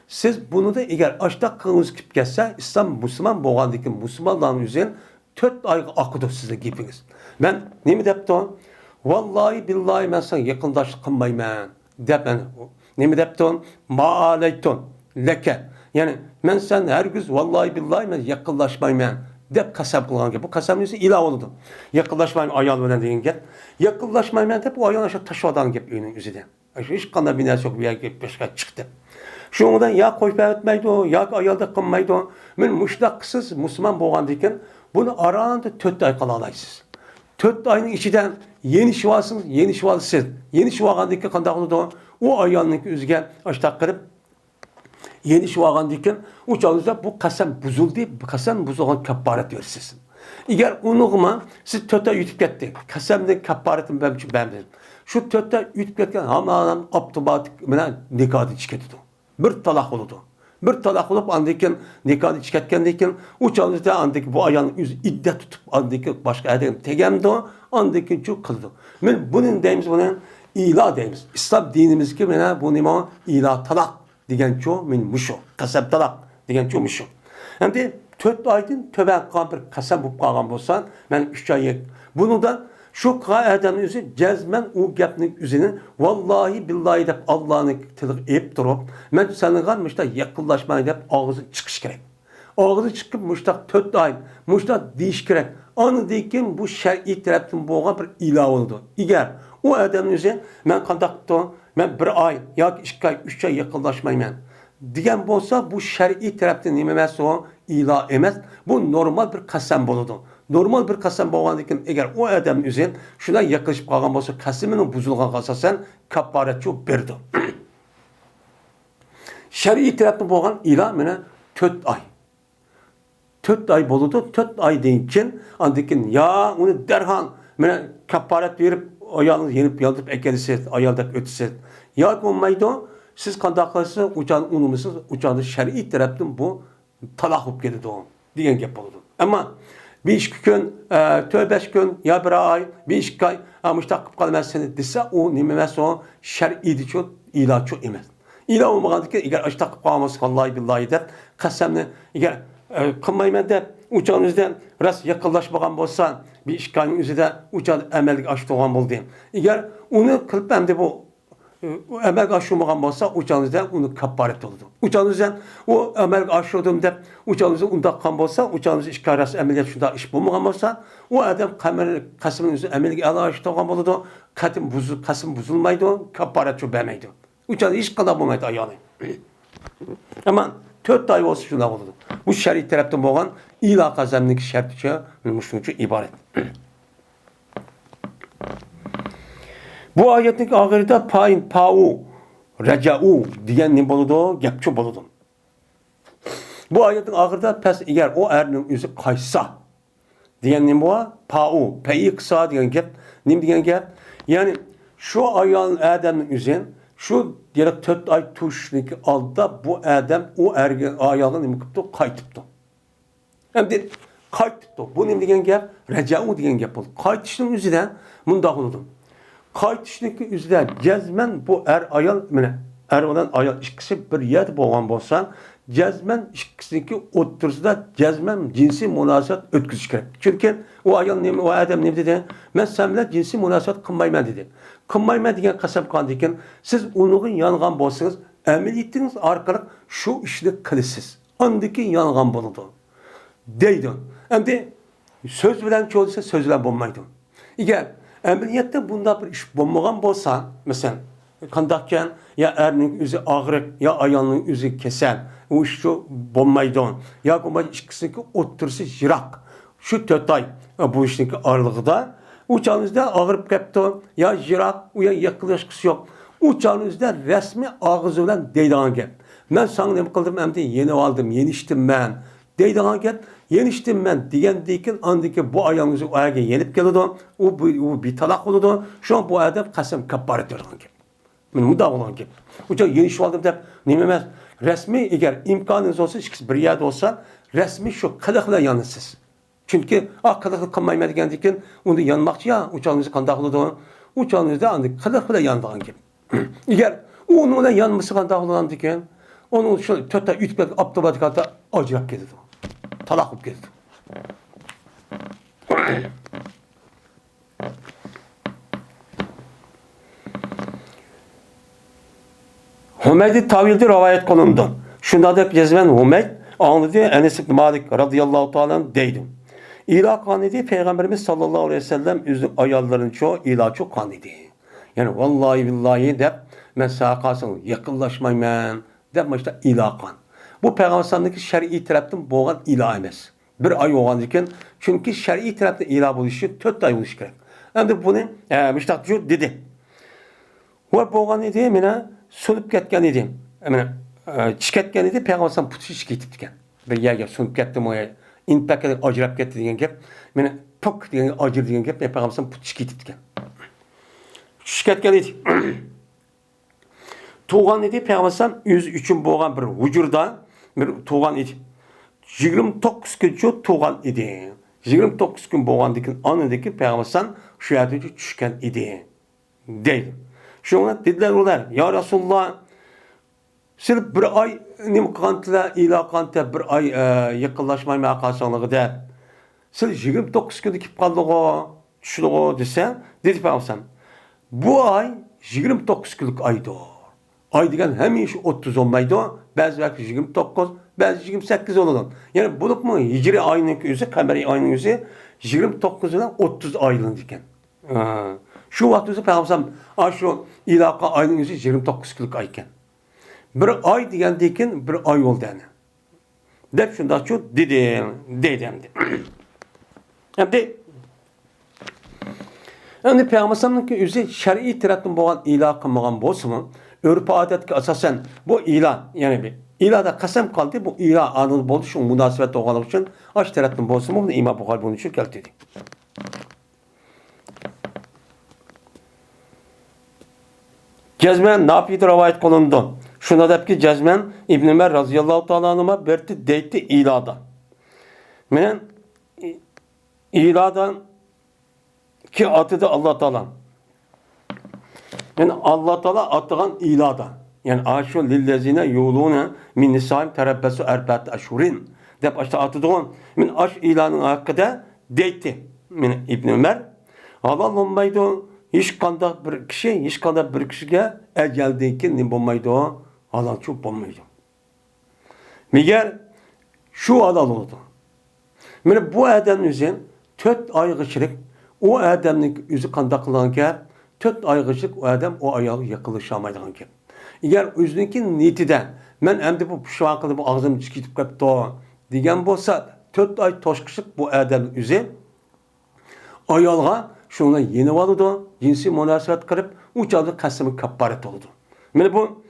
Siz bunu da eğer açta kılınız kip gelse, İslam Müslüman boğan diken, Müslümanların üzerine 4 ay akıdı size gibiniz. Ben ne mi depti o? Vallahi billahi ben sana yakındaşlık kılmayman. Dep ben ne mi depti o? Ma'aleytun leke. Yani ben sen her gün vallahi billahi ben yakınlaşmayman. Dep kasam kılgan gibi. Bu kasam ise ilah oldu. Yakınlaşmayman ayal bilen deyin gel. Yakınlaşmayman dep o ayal aşağı taşıvadan gibi önün üzerinde. Hiç kanda binası yok bir yer gibi başka çıktı. Şundan ya koyup etmeydi o, ya ayalda kılmaydı o. Ben müştaksız Müslüman boğan diken bunu aranda 4 ay kalalayısız. 4 ayın içinden yeni şivasınız, yeni şivasız. Yeni şivagan diken kandak oldu o ayalının üzgen aşağı kırıp yeni şivagan diken uçağınızda bu kasem buzuldu, bu kasem buzulgan kaparet versiniz. Eğer unutma siz 4 ay yutip gitti. Kasemden kaparetim ben dedim. Şu 4 ay yutip gitken hemen aptomatik nikahı çıkarttı. Bir talak oldu. Bir talak olup andaki nikahı çıkartken uçağınızda andaki bu ayağın iddet tutup andaki başka adam tegemdi o andaki çok kıldı. Ben bunun deyimiz bunun ilah deyimiz. İslam dinimiz ki bana bu nima ilah talak diyen çoğu min muşu. Kasem talak diyen çoğu muşu. Hem de 4 aydan töben kan bir kasem bu kalgan bolsan ben 3 ay bunu da şu kaedenin üzeri cezmen o gapning üzerine vallahi billahi dep Allah'ın tılık ep durup men senin kalmışta yakınlaşmayı dep ağzı çıkış gerek. Ağzı çıkıp muştak 4 ay muştak deyiş gerek. Anı deyken bu şer'i taraftan boğan bir ilah oldu. Eğer o adamın üzerine men kontakto men 1 ay ya 2 ay 3 ay yakınlaşmayım men. Diyen bolsa bu şer'i taraftan nimemesi o ilah emez. Bu normal bir kasem boludu. Normal bir kasem boğandıkken eğer o adamın üzerine şuna yaklaşıp kalgan bolsa kaseminin buzulgan kalsa sen kaparet çok berdi. Şer'i taraftan boğan ilah mene 4 ay. 4 ay boludu. 4 ay deyinken andikin ya onu derhan mene kaparet verip ayağını yenip yaldırıp ekeliset, ayaldak ötüset. Ya olmaydı siz kandaklarsa uçağın unumuzsuz uçağın şer'i taraftan bu talak olup geldi o diyen gep oldu. Ama bir iş gün, 4-5 gün ya bir ay, bir iş ay müştakip kalmaz seni dese o nimemesi o şer'i çok ilah çok emez. İlah olmadan ki eğer müştakip kalması vallahi billahi der kasemle eğer kılmayman der uçağınızdan rast yakınlaşmagan bolsa bir iş ayın üzerinde uçağın emellik açtığan bol diyeyim. Eğer onu kılıp hem de bu emel aşılmagan bolsa uçağınızdan onu kaparet oldu. Uçağınızdan o emel aşıldım dep uçağınızı undaqqan bolsa uçağınız işkarası ameliyat şunda iş bulmagan bolsa o adam kasımın üzerine emellik ala açtığan boludu. Kasım buzulmaydı, kaparet çok vermeydi. Uçağınız iş kadar bulmaydı ayağını. Ama 4 ay olsa şuna oldu. Bu şer'i taraftan boğan ilah kazamındaki şertçe müşrikçe ibaret. Bu ayetin ahirinde pain pau recau diyen ne boludu? Gepçu boludu. Bu ayetin ahirinde pes eğer o erinin yüzü kaysa diyen ne bu? Pau, peyi kısa diyen gep. Ne diyen gep? Yani şu ayağın Adem'in yüzün şu direkt 4 ay tuşniki aldı bu Adem o ergen ayağını ne kıptı? Kaytıptı. Hem de kaytıptı. Bu ne diyen gep? Recau diyen gep oldu. Kaytışının yüzünden munda oldu. Kaytışındaki üzerinde cezmen bu ayal er olan ayal ikisi bir yer boğan bolsa cezmen ikisindeki otursada cezmen cinsi münasebet ötküzüş gerek. Çünkü o ayal ne o adam ne dedi? Ben seninle cinsi münasebet kılmayman dedi. Kılmayman diyen kasap kan diken siz onun yanğan bolsanız ameliyatınız arkalık şu işini kılısız. Andaki yanğan boludu. Deydin. Hem de söz bilen çoğulsa söz bilen bulmaydı. Eğer emeliyatta bunda bir iş bulmagan bolsa, mesela kandakken ya erinin yüzü ağrık ya ayağının yüzü kesen, o iş şu bulmaydı. Ya bu ikisindeki otursa jirak. Şu 4 ay bu işteki ağırlığı uçağınızda ağırıp kaptı ya jirak ya yaklaşıksı yok. Uçağınızda resmi ağzı bilen deydiğin gel. Ben sana ne kıldım hem de yeni aldım, yeni içtim ben. Deydiğin gel. Yeniştim ben diyen deyken andaki bu ayağınızı o ayağa yenip geldi. O bir talak oldu. Şu an bu adam kasem kaparet ediyor. Ben bu da olan gibi. Uca yeniş aldım da nememez. Resmi eğer imkanınız olsa bir yerde olsa resmi şu kadakla yanısız. Çünkü qılıqlı qılmayma degandan keyin uni yanmoqchi ya, uçağınızı qanday qiladi? Uçağınızda andi qılıq bilan yandigan gap. Agar u uni bilan yanmasa qanday qiladi ekan? Onun şu tötte ütbek abdüladıkata acırak geldi. Talakıp geldi. Hümeyd'i tavilde rivayet kılındı. Şunda da cezmen Hümeyd anladı Enes ibn Malik radıyallahu ta'ala deydi. İlah kan idi Peygamberimiz sallallahu aleyhi ve sellem üzüm ayarların çoğu ilah çok kan idi. Yani vallahi billahi de ben sakasın yakınlaşmayman deb işte ilah kan. Bu Peygamberimizdeki şer'i taraftan boğan ilah emas. Bir ay olgan ekan. Çünkü şer'i taraftan ilah buluşu 4 ay buluş kerak. Endi bunu müştaqçı dedi. Ve boğan idi mene so'nib ketgan edi. Mana chiqib ketgan edi, Peygamberimiz puti chiqib ketibdi. Bir yerga so'nib ketdi, mo'ya inpakka ajrab ketdi degan gap. Meni pok degan ajr degan gap Peygamberimiz puti chiqib ketibdi. Chiqib ketgan edi. Tug'an edi Peygamberimiz o'zi uchun bo'lgan bir hujurda bir tug'an edi. 29 kuncha tug'an edi. 29 kun bo'lgandan keyin onadagi Peygamberimiz shu yerga tushgan edi. Deydi. Şuna dediler ular, ya Resulullah, siz bir ay nima qilganlar, ilah qilganlar bir ay yaqinlashmay qolsanligi deb. Siz 29 kunda kelib qoldigo, tushdigo desa, dedi Peygamber. Bu ay 29 kunlik aydir. Ay degan hamisha 30 olmaydi, ba'zi vaqt 29, ba'zi 28 oladi. Yani bulupmu hicri ayının o'zi, qamariy ayının o'zi 29 bilan 30 aylanadi ekan. Şu vaqt o'zi Peygamber şu ilaqa ayının o'zi 29 kunlik ay ekan. Bir ay degandan keyin bir ay oldu yani. Deb shunda shu dedim. Endi Peygamberimizning o'zi shar'iy tarafdan bo'lgan ilah qilmagan bo'lsa-mu, urf odatga asosan bu ilah, ya'ni bir ilahda qasam qoldi, bu ilah anil bo'ldi, shu munosabat bo'lganligi uchun ash tarafdan bo'lsa-mu, buni Imom Buxoriy buni shu keltirdi. Cezmen Nafi'de rivayet kılındı. Şuna dep ki Cezmen İbn Ömer radıyallahu ta'ala anhuma berti deyti ilada. Men iladan ki adı da Allah Teala. Yani Allah Teala atıgan ilada. Yani aşu lillezine yuluna min nisaim terebbesu erbat aşurin. Dep işte atıdığın min aş ilanın hakkında deyti. Men İbn Ömer Allah olmaydı. Hiç kandak bir kişiye ecelden ki ne bulmaydı o, halal çok bulmaydı. Miger şu halal oldu. Yani bu adamın üzerine 4 ay geçirip, o adamın yüzü kandaklanan ki 4 ay geçirip o adam o ayağı yakılışamaydıgan ki. Eğer özündeki niyetiden, ben hem de bu şu an bu ağzım çıkıp kaptı diyen olsa 4 ay toşkışık bu adamın üzerine ayağa şuna yeni oldu, cinsi münasebet kırıp uçadı kasımı kapparet oldu. Yani bu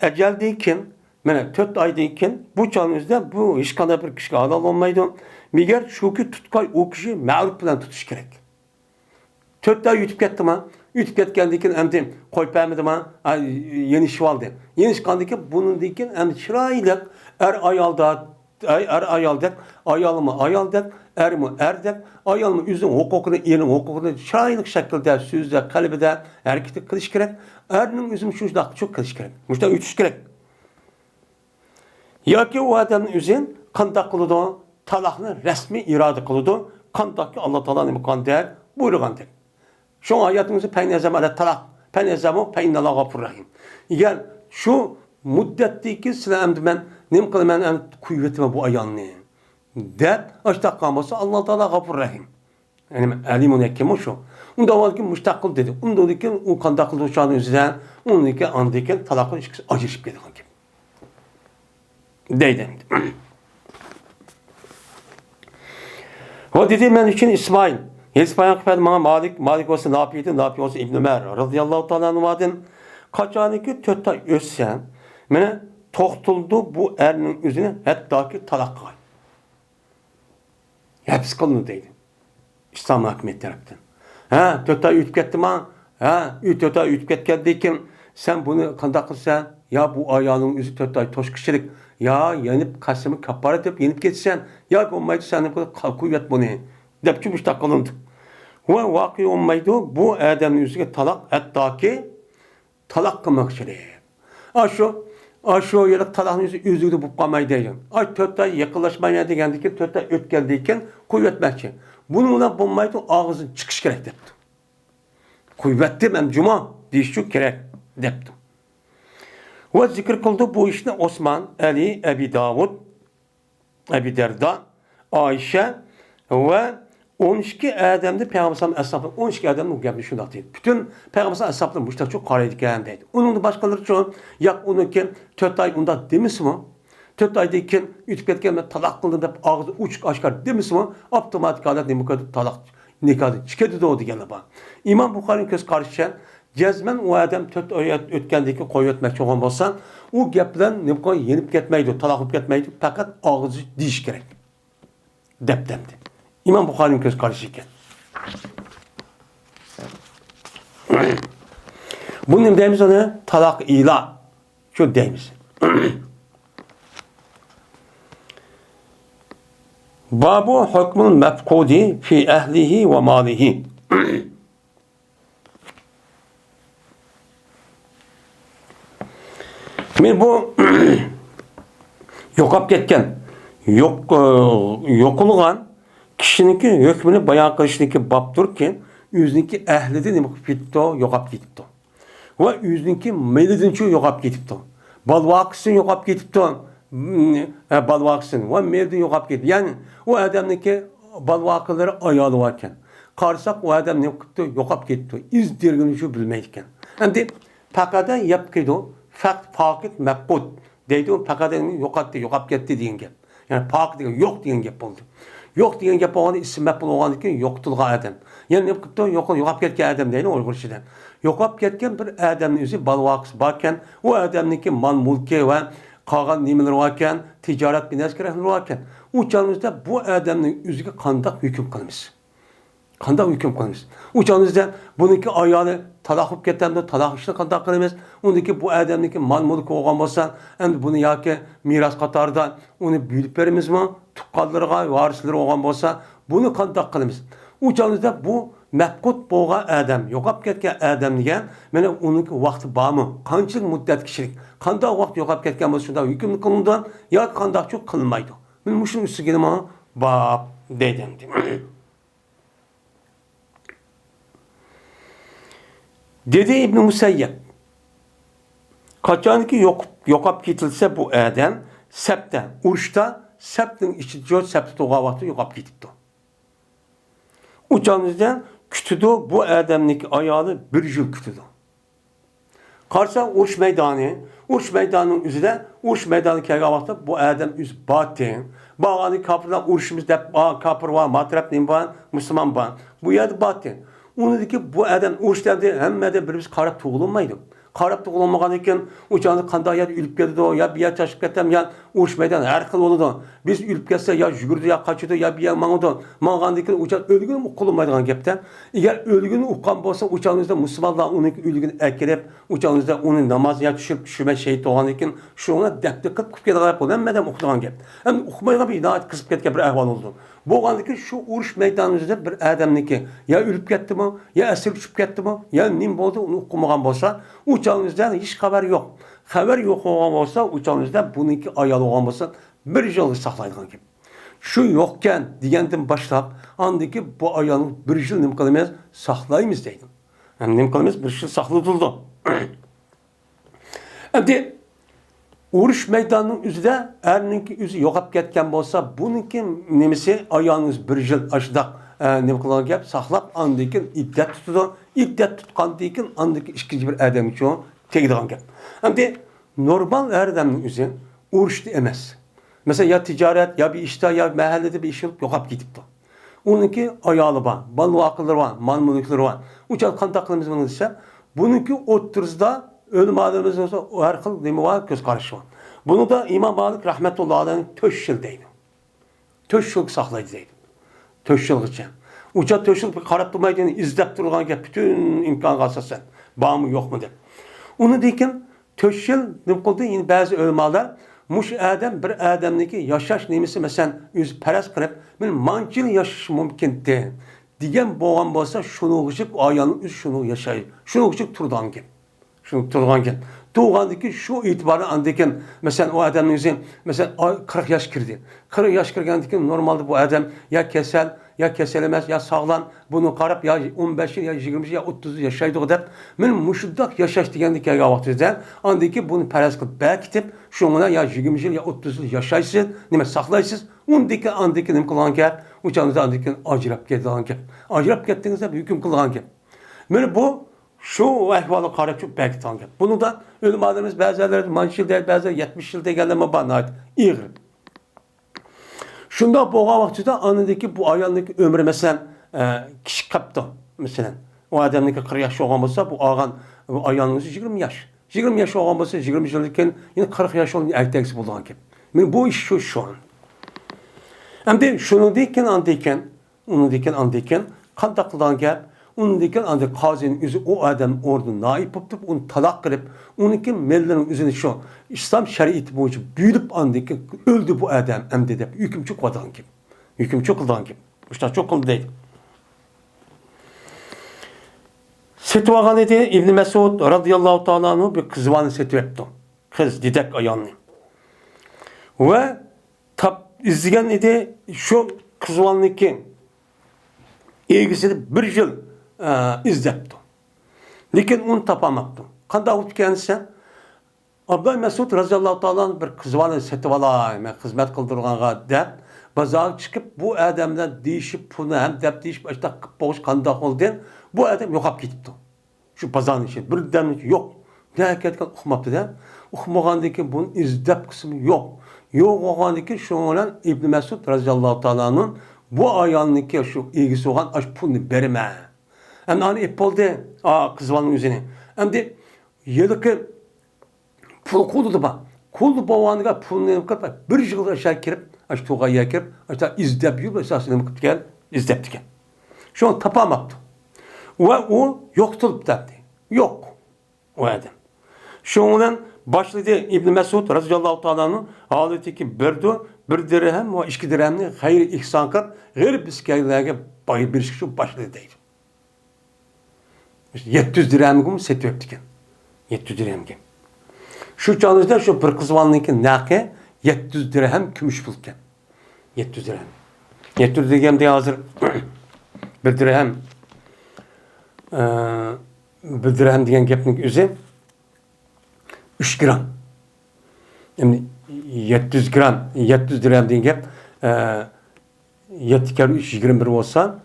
ecel deyken, yani 4 ay deyken bu çağınızda bu hiç kadar bir kişi halal olmaydı. Miger şu ki tutkay o kişi mağlup bilen tutuş gerek. 4 ay yutip kettim ha. Yutip ketkendikken hem koypaymadım ha. Yeni iş aldı. Yeni iş kaldıkken bunun deyken hem çıraylık ayaldak, ayalmak, ermek, ayalma üzüm hukukunu, erin hukukunu çaylık şekilde, sözde, kalbide hareketi kılış gerek. Erinin üzüm şundan çok kılış gerek. Müşten ütüş gerek. Ya ki o adamın üzüm kandak kılıdı, talakını resmi irade kılıdı, kandak ki Allah Teala'nın kan değer, buyurgan der. Şu hayatımızı peynezem ala talak, peynezem peynala gafur rahim. Yani şu müddetteki size ben nem kılman en kuvvetime bu ayağını. Deb açtaq kalması Allah Teala gafur rahim. Yani alimun hakim şu. Onda var ki müstakil dedi. Onda dedi ki o kandaklı uçağın üzerine onun dedi ki andaki talakın ilişkisi acışıp gidiyor ki. Deydim. O dedi ben için İsmail. İsmail kıpedi bana Malik olsa ne yapıyordu? Ne yapıyorsa İbn Ömer radıyallahu ta'ala anhumadın. Kaçanı ki 4 ay ötsen mene toxtuldu bu erinin üzerine hatta ki talak kay. Hepsi kılını deydi. İslam hakimiyet tarafından. Ha, 4 ay ütüp kettim ha. Ha, 4 ay ütüp ketken deyken sen bunu kandak kılsan ya bu ayağının yüzü 4 ay toş kişilik Ya yenip kasımı kapara edip yenip geçsen ya olmaydı sen kuvvet bunu dep cümüşte kılındı. Ve vakı olmaydı bu Adem'in yüzüne talak hatta ki talak kılmak için. Aşu yıllık talakın yüzüğü bu kalmaydı. Ay 4 ay yakınlaşmaya degendiki 4 ay ötkeldiyken kuvvetmek için. Bununla bulmaydı ağzın çıkış gerek depti. Kuvvetli ben cuma deyişçük gerek depti. Ve zikir kıldı bu işte Osman, Ali, Ebi Davud, Ebi Derda, Ayşe ve 12 Adem'de Peygamber'in esnafı 12 Adem'in geldi şunu atayım. Bütün Peygamber'in esnafları müştak çok karaydı gelendeydi. Onun da başkaları çoğu yak onu ki 4 ay onda demiş mi? 4 aydayken ütüp gelme talak kıldı ağzı uçuk aşkar demiş mi? Otomatik adet nimukatı talak nikahı çıkıyordu da oldu gene bak. İmam Bukhari'nin göz karşıya cezmen o adam 4 ay ötkendeki koyu ötmek çok olmazsa o geplen nimukatı yenip gitmeydi, talak gitmeydi fakat ağzı diş gerek. Deptemdi. İmam Bukhari'nin göz karşıyken. Bunun deyimiz ona talak ila. Şu deyimiz. Babu hukmul mefkudi fi ehlihi ve malihi. Şimdi bu yokap ketken, yokulgan kişininki hükmünü bayan kılışındaki babdır ki yüzünki ehlidi demek fitto yokap gitipti. Ve yüzünki melidinçi yokap gitipti. Balvakısın yokap gitipti. Balvakısın ve melidin yokap gitipti. Yani o adamdaki balvakıları ayalı varken karsak o adam ne yaptı yokap gitti. İz dirginişi bilmeyken. Şimdi pakada yapkıydı. Fakit mekbut. Deydi o pakada yokap gitti diyen gep. Yani pak diyen yok diyen gep oldu. Yok diyen gep olğanı isim mekbul olğanı ki yoktulga adam. Yani ne yaptı yokap ketken adam deydi Uygur işiden. Yokap ketken bir adamın yüzü balvakısı varken o adamdaki mal mulki ve kalan nimeler varken ticaret binaskerahları varken uçağımızda bu adamın yüzüge kandak hüküm kılmış. Kandak hüküm kılmış. Uçağımızda bununki ayağını talakıp ketende talak işte kandak kılmış. Ondaki bu adamdaki mal mulki olğan olsa hem bunu ya ki miras katardan onu büyüdüp verimiz mi? Tukkallarına varisleri olğan olsa bunu kandak kılmış. Uçağımızda bu mehkut boğan adam, yokap ketken adam diye, mene onunki vakti bağımı, kançılık müddet kişilik, kandak vakti yokap ketken olsa şunda hükümlü kılından, ya kandak çok kılınmaydı. Ben bu şunun üstü geldim ama, bab dedim. Dedi İbn-i Musayyep, kaçan ki yokap ketilse bu adam, septe, urşta, septin içi diyor, septe toğa vakti yokap ketipti. Uçağınızdan kütüdü bu adamlık ayağını bir yıl kütüdü. Karşı uç meydanının üzerinde, uç meydanı kelge vakti bu adam üz batın. Bağlanı kapıdan uçumuzda kapır var, matrap nim var, Müslüman var. Bu yerde batın. Onu dedi ki bu adam uç devdi, hem de birimiz karap tuğulunmaydı. Karap tuğulunmagan iken uçağınızda kanday ya ülüp geldi o, ya bir yer taşıp kettem ya uç meydan her kıl oldu. Biz ülüp gelse ya jügürdü ya kaçırdı ya bir yer mağdı. Mağan iken uçak ölgün ukulunmaydıgan gepten. Eğer ölgün ukan bolsa uçağınızda Müslümanlar onun ölgün ekelep uçağınızda onun namaz ya düşüme şehit olan iken şu ona depte kıp kıp gedip oldu. Hem de okuduğan gep. Hem okumayla bir inaat kısıp ketken bir ehval oldu. Bu andaki şu uruş meydanımızda bir adamniki ya ölüp gitti mi, ya esir düşüp gitti mi, ya nim oldu onu okumagan bolsa uçağınızdan hiç haber yok. Haber yok olan olsa uçağınızda bununki ayalı olan olsa bir yıl saklaydıgan gibi. Şu yokken diyendim başlap andaki bu ayağını bir yıl nim kılımız saklayımız deydim. Yani nim kılımız bir yıl saklıdıldı. Şimdi uruş meydanının üzerinde erninki yüzü yokap ketken bolsa bununki nemisi ayağınız bir yıl aşıdak ne kılan gap saklap andaki iddet tutudu. İddet tutkan deyken andaki ikinci bir adam için tegdiğen gap. Şimdi normal adamın yüzü uruştu emez. Mesela ya ticaret ya bir işte ya mahallede bir iş yapıp yokap gidipti. Onunki ayağı var, balı akılları var, mal mülkleri var. Uçak kantaklığımız bunu ise bununki oturuzda ölüm adamımız olsa o her kıl demi var göz karışı var. Bunu da İmam Malik rahmetullahi aleyh'in töş yıl deydi. Töş yıl saklaydı deydi. Töş yıl için. Uçak töş yıl karap durmaydı izlep dururken ki bütün imkan kalsa sen. Bağ mı yok mu de. Onu deyken töş yıl ne oldu yine bazı ölümler muş adam bir adamniki yaşaş nemisi mesela yüz peres kırıp men manç yıl yaşaş mümkün degan bo'lgan bo'lsa shuni o'xshab ayolni shuni yashaydi shuni o'xshab turgan gap shuni turgan gap tug'andiki shu e'tiboran andekan masalan u odamning o'zi masalan 40 yosh kirdi 40 yosh kirgandan keyin normalda bu odam ya kasal emas ya sog'lom buni qarab ya 15 yil ya 20 yil ya 30 yil yashaydi deb men mushundoq yashash deganda kelgan vaqtida andiki buni faraz qilib bekitib shunga ya 20 yil ya 30 yil yashaysiz nima saqlaysiz andiki nima qilgan gap uçağınızda andikken ajrab ketgan gap. Ajrab ketdingizda hukm qilgan gap. Mana bu shu ahvolga qarab shu bekitgan gap. Buni da ulamolarimiz ba'zilari manchil deydi, ba'zilar 70 yil deganlar banat ig'ir. Shunda bo'lgan vaqtida anadagi bu ayolning umri masalan kishi qapti. Masalan, o odamniki 40 yosh bo'lgan bo'lsa, bu olgan bu ayolning 20 yosh. 20 yosh bo'lgan bo'lsa, 20 yildan keyin yana 40 yosh olgan erkak bo'lgan gap. Men bu ish shu. Endi shuni degan qanday qilgan gap? Uni degan andi qozining o'zi u odam o'rnida naib bo'lib, uni taloq qilib, uniki millining o'zini shu islom shariati bo'yicha buyurib andiki o'ldi bu odam endi deb hukm chiqargan gap. Hukm chiqilgan gap. Ushta cho'qildi deydi. Setib olgan edi Ibn Mas'ud radhiyallohu ta'ala anhu bir qizvani setib etdi. Qiz didak ayolni. Va izleyen idi şu kızvanlıki ilgisini bir yıl izlepti. Lakin onu tapamadı. Kanda olup kendisi Abdullah Mesud razıyallahu ta'ala bir kızvanı setip alayım, hizmet kıldırğanğa dep bazar çıkıp bu adamdan değişip bunu hem dep değişip işte boğuş kanda oldu. Bu adam yokap gitipti. Şu pazarın için bir demlik yok. Ne hakikaten uxmaptı da. Uxmagandaki bunun izdep kısmı yok. Yok olgandaki şundan İbn Mesud razıyallahu ta'ala'nın bu ayağındaki şu ilgisi olan aş pulunu berme. Hem de hani ipoldu kızvanın yüzüne. Hem de yedeki pul kuldu bak. Kuldu boğanlığa pulunu yapıp bir yıl aşağı kirip aş tuğaya kirip aşağı izdep yürüp esasını mıkıp gel izdep diken. Şu an tapamaktı. Ve o yoktulup derdi. Yok. O adam. Şundan başladı İbn Mesud radıyallahu ta'ala'nın haletiki bir dirhem ve 2 dirhemni hayır ihsan kır, gayri biskaylarga bayı bir şu başladı deydi. 700 dirhemgim setip etdiken. 700 dirhemgim. Şu çağınızda şu bir kızvanlıyken naqe 700 dirhem kümüş bulken. 700 dirhem. 700 dirhem diye hazır bir dirhem degan gapning o'zi 3 gram. Yani 700 gram, 700 dirhem degan gap 7 kere 321 olsa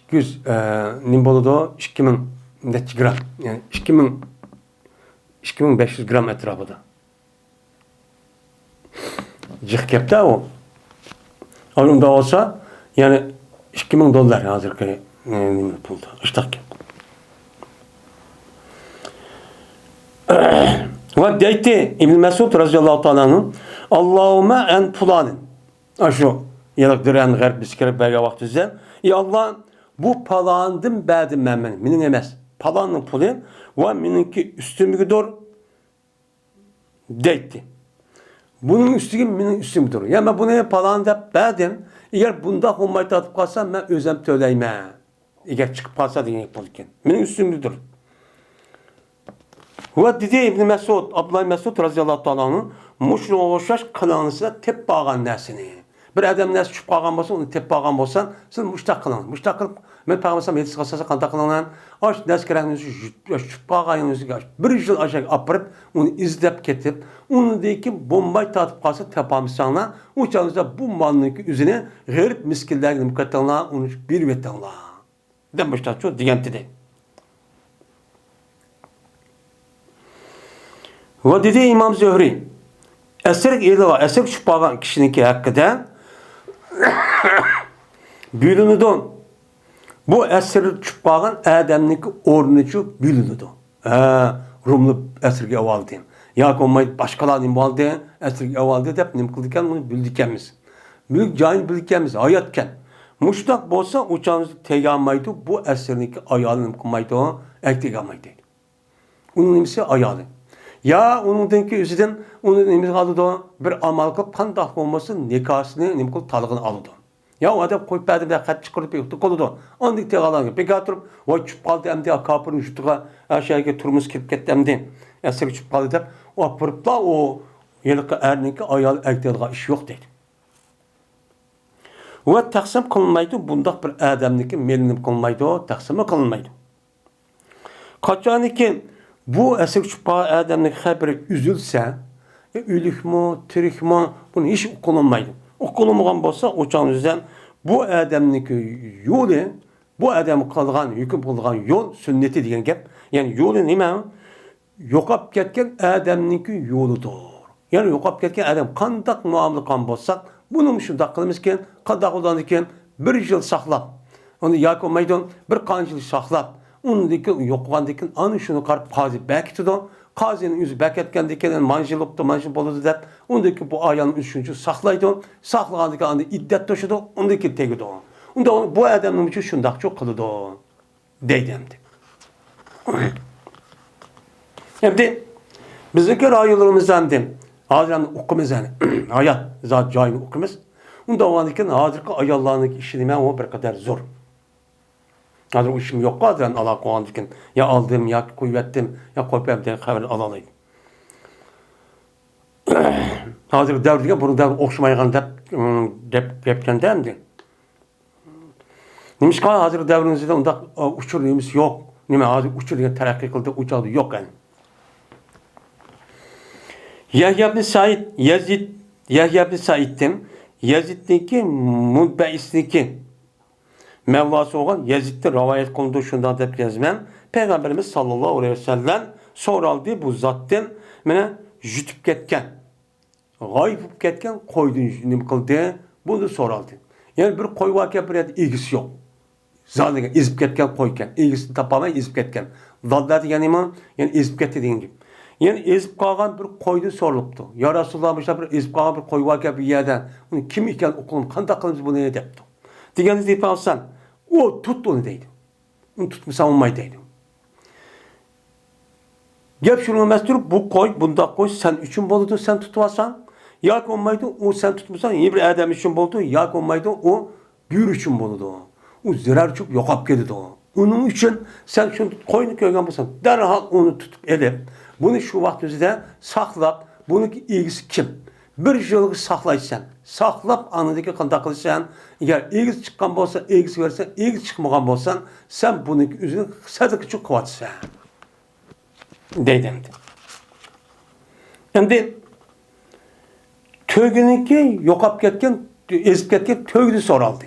200 ne bo'ladi? 2000 necha gram. Yani 2500 gram etrafında. Jiq gapda o. Unda olsa yani $2000 hozirgi pulda. İşte ve deydi İbn Mesud radıyallahu ta'ala'nın Allahümme en pulanin. Şu yalak diren garip biskere belge vaktizde. Ya Allah bu palandım bədim mənim. Minin emas. Palanın pulu ve mininki üstümüdür deydi. Bunun üstüge minin üstümüdür. Ya ben bunu palan deyip bədim. Eğer bunda olmayı tatıp kalsam ben özüm töyleyme. Eğer çıkıp kalsa diye yapılırken. Minin üstümüdür. Ve dedi İbn Mesud, Abdullah Mesud razıyallahu ta'ala'nın muşlu oluşaş kılanısına tep bağan nesini. Bir adam nesi çüp bağan olsa onu tep bağan olsan sen muştak kılan. Muştak kılıp ben pağmasam yedisi kalsasa kanta kılanan aç nes kerekinizi çüp bağayınızı bir yıl aşağı apırıp onu izlep ketip onu deyip ki bombayı tatıp kalsa tepamışsanlar uçağınızda bu malının üzerine garip miskillerine mukattanlar onu bir vetanlar. Demişler çok digenti değil. Ve dedi İmam Zühri, esirlik eli var, esirlik şüphagan kişininki hakkında bülünüdün. Bu esirlik şüphagan adamninki ornucu bülünüdün. Rumlu esirlik evaldı. Ya olmayıp başkalarının valdı, esirlik evaldı deyip nim kıldıkken onu bildikkemiz. Büyük cahil bildikkemiz, hayatken. Muştak bolsa uçağınızı tegamaydı, bu esirlik ayalını kılmaydı, ertegamaydı. Onun nimsi ayalı. Ya onunki üzüden onu nimiz alıdı, bir amal kılıp kandak olmasın nikahsını nimi kılıp talığını alıdı. Ya o adam koyup verdim de kat çıkarıp yoktu koludu. Ondik teğalan peki oturup vay çup kaldı hem de kapırın jutuğa aşağıya turumuz kirip ketdi hem de esir çup kaldı dep o pırıp da o yılıkı erninki ayal erkeklerine iş yok dedi. Ve taksim kılınmaydı bundak bir adamniki melinim kılınmaydı o taksimi kılınmaydı. Kaçaniki bu esir çupa adamniki haberi üzülse ülük mü, tirik mi bunu hiç okunulmaydı. Okunulmayan olsa uçağın yüzden bu adamniki yolu, bu adamı kılgan, hüküm kılgan yol sünneti diyen gep. Yani yolu nime? Yokap ketken adamniki yoludur. Yani yokap ketken adam kandak muamele kan bolsak bunun şunda kılmışken, kandak olanıken bir yıl saklap. Onu yak olmaydı, bir kancıl saklap. Ondaki yoklandaki anı şunu karp kazi bektido. Kazinin yüzü beketkendiken manjılıptı, manjıl boludu dep. Ondaki bu ayağının üçüncü saklaydı. Saklagandaki anı iddet taşıdı. Ondaki tegidi. Onda bu adamın için şundak çok kılıdı. Deydemdi. Şimdi bizimki rayılarımızdan dem. Hazırın okumuz yani. Hayat zat cayını okumuz. Onda o andikin hazırki ayarlarındaki işini o bir kadar zor. Hazır o işim yok kadar ala koyandikin. Ya aldım ya kuvvettim ya kopyamdan haber alalıyım. Hazır devriye bunu da okşamayan depken demdi. Nimiş kadar hazır devrimizde onda uçurluğumuz yok. Nime hazır uçurluğun terakki kıldı uçağı yok yani. Yahya ibn Said, Yahya ibn Said'tim. Yazid'deki Munbeis'deki Mevlası olan Yazid'de rivayet kılındığı şundan dep yazmam. Peygamberimiz sallallahu aleyhi ve sellem soraldı bu zattan mene jütüp ketken. Gayb ketken koydun nim kıldı. Bunu soraldı. Yani bir koy vakıya bir ilgisi yok. Zaten izip ketken koyken, ilgisini tapamayı izip ketken. Dallar yani mi? Yani izip kettiğin gibi. Yani ezip kalgan bir koydu soruluptu. Ya Resulullah'mışlar bir ezip kalgan bir koy vakıya bir yerden. Bunu kim iken okulum, kandak kılımız bunu ne depti. Diğerini deyip alsan, o tut onu deydi. Onu tutmasa olmayı deydi. Gep şunu mestur, bu koy, bunda koy, sen üçün boludu, sen tutmasan. Ya olmaydı, o sen tutmasan, iyi bir adam üçün boludu, ya olmaydı, o bir üçün boludu. O zirar çok yokap geldi o. Onun için sen şunu koyunu köygen bulsan, derhal onu tutup elip, bunu şu vaktimizde saklap, bunun ilgisi kim? Bir yıllık saklaysan, saklap anındaki kandak kılsan, eğer ilgisi çıkan olsa, ilgisi versen, ilgisi çıkmayan olsan, sen bunun yüzünü sadece çok kıvatsan. Deydimdi. Şimdi, tögününki yokap ketken, ezip ketken tögünü soraldı.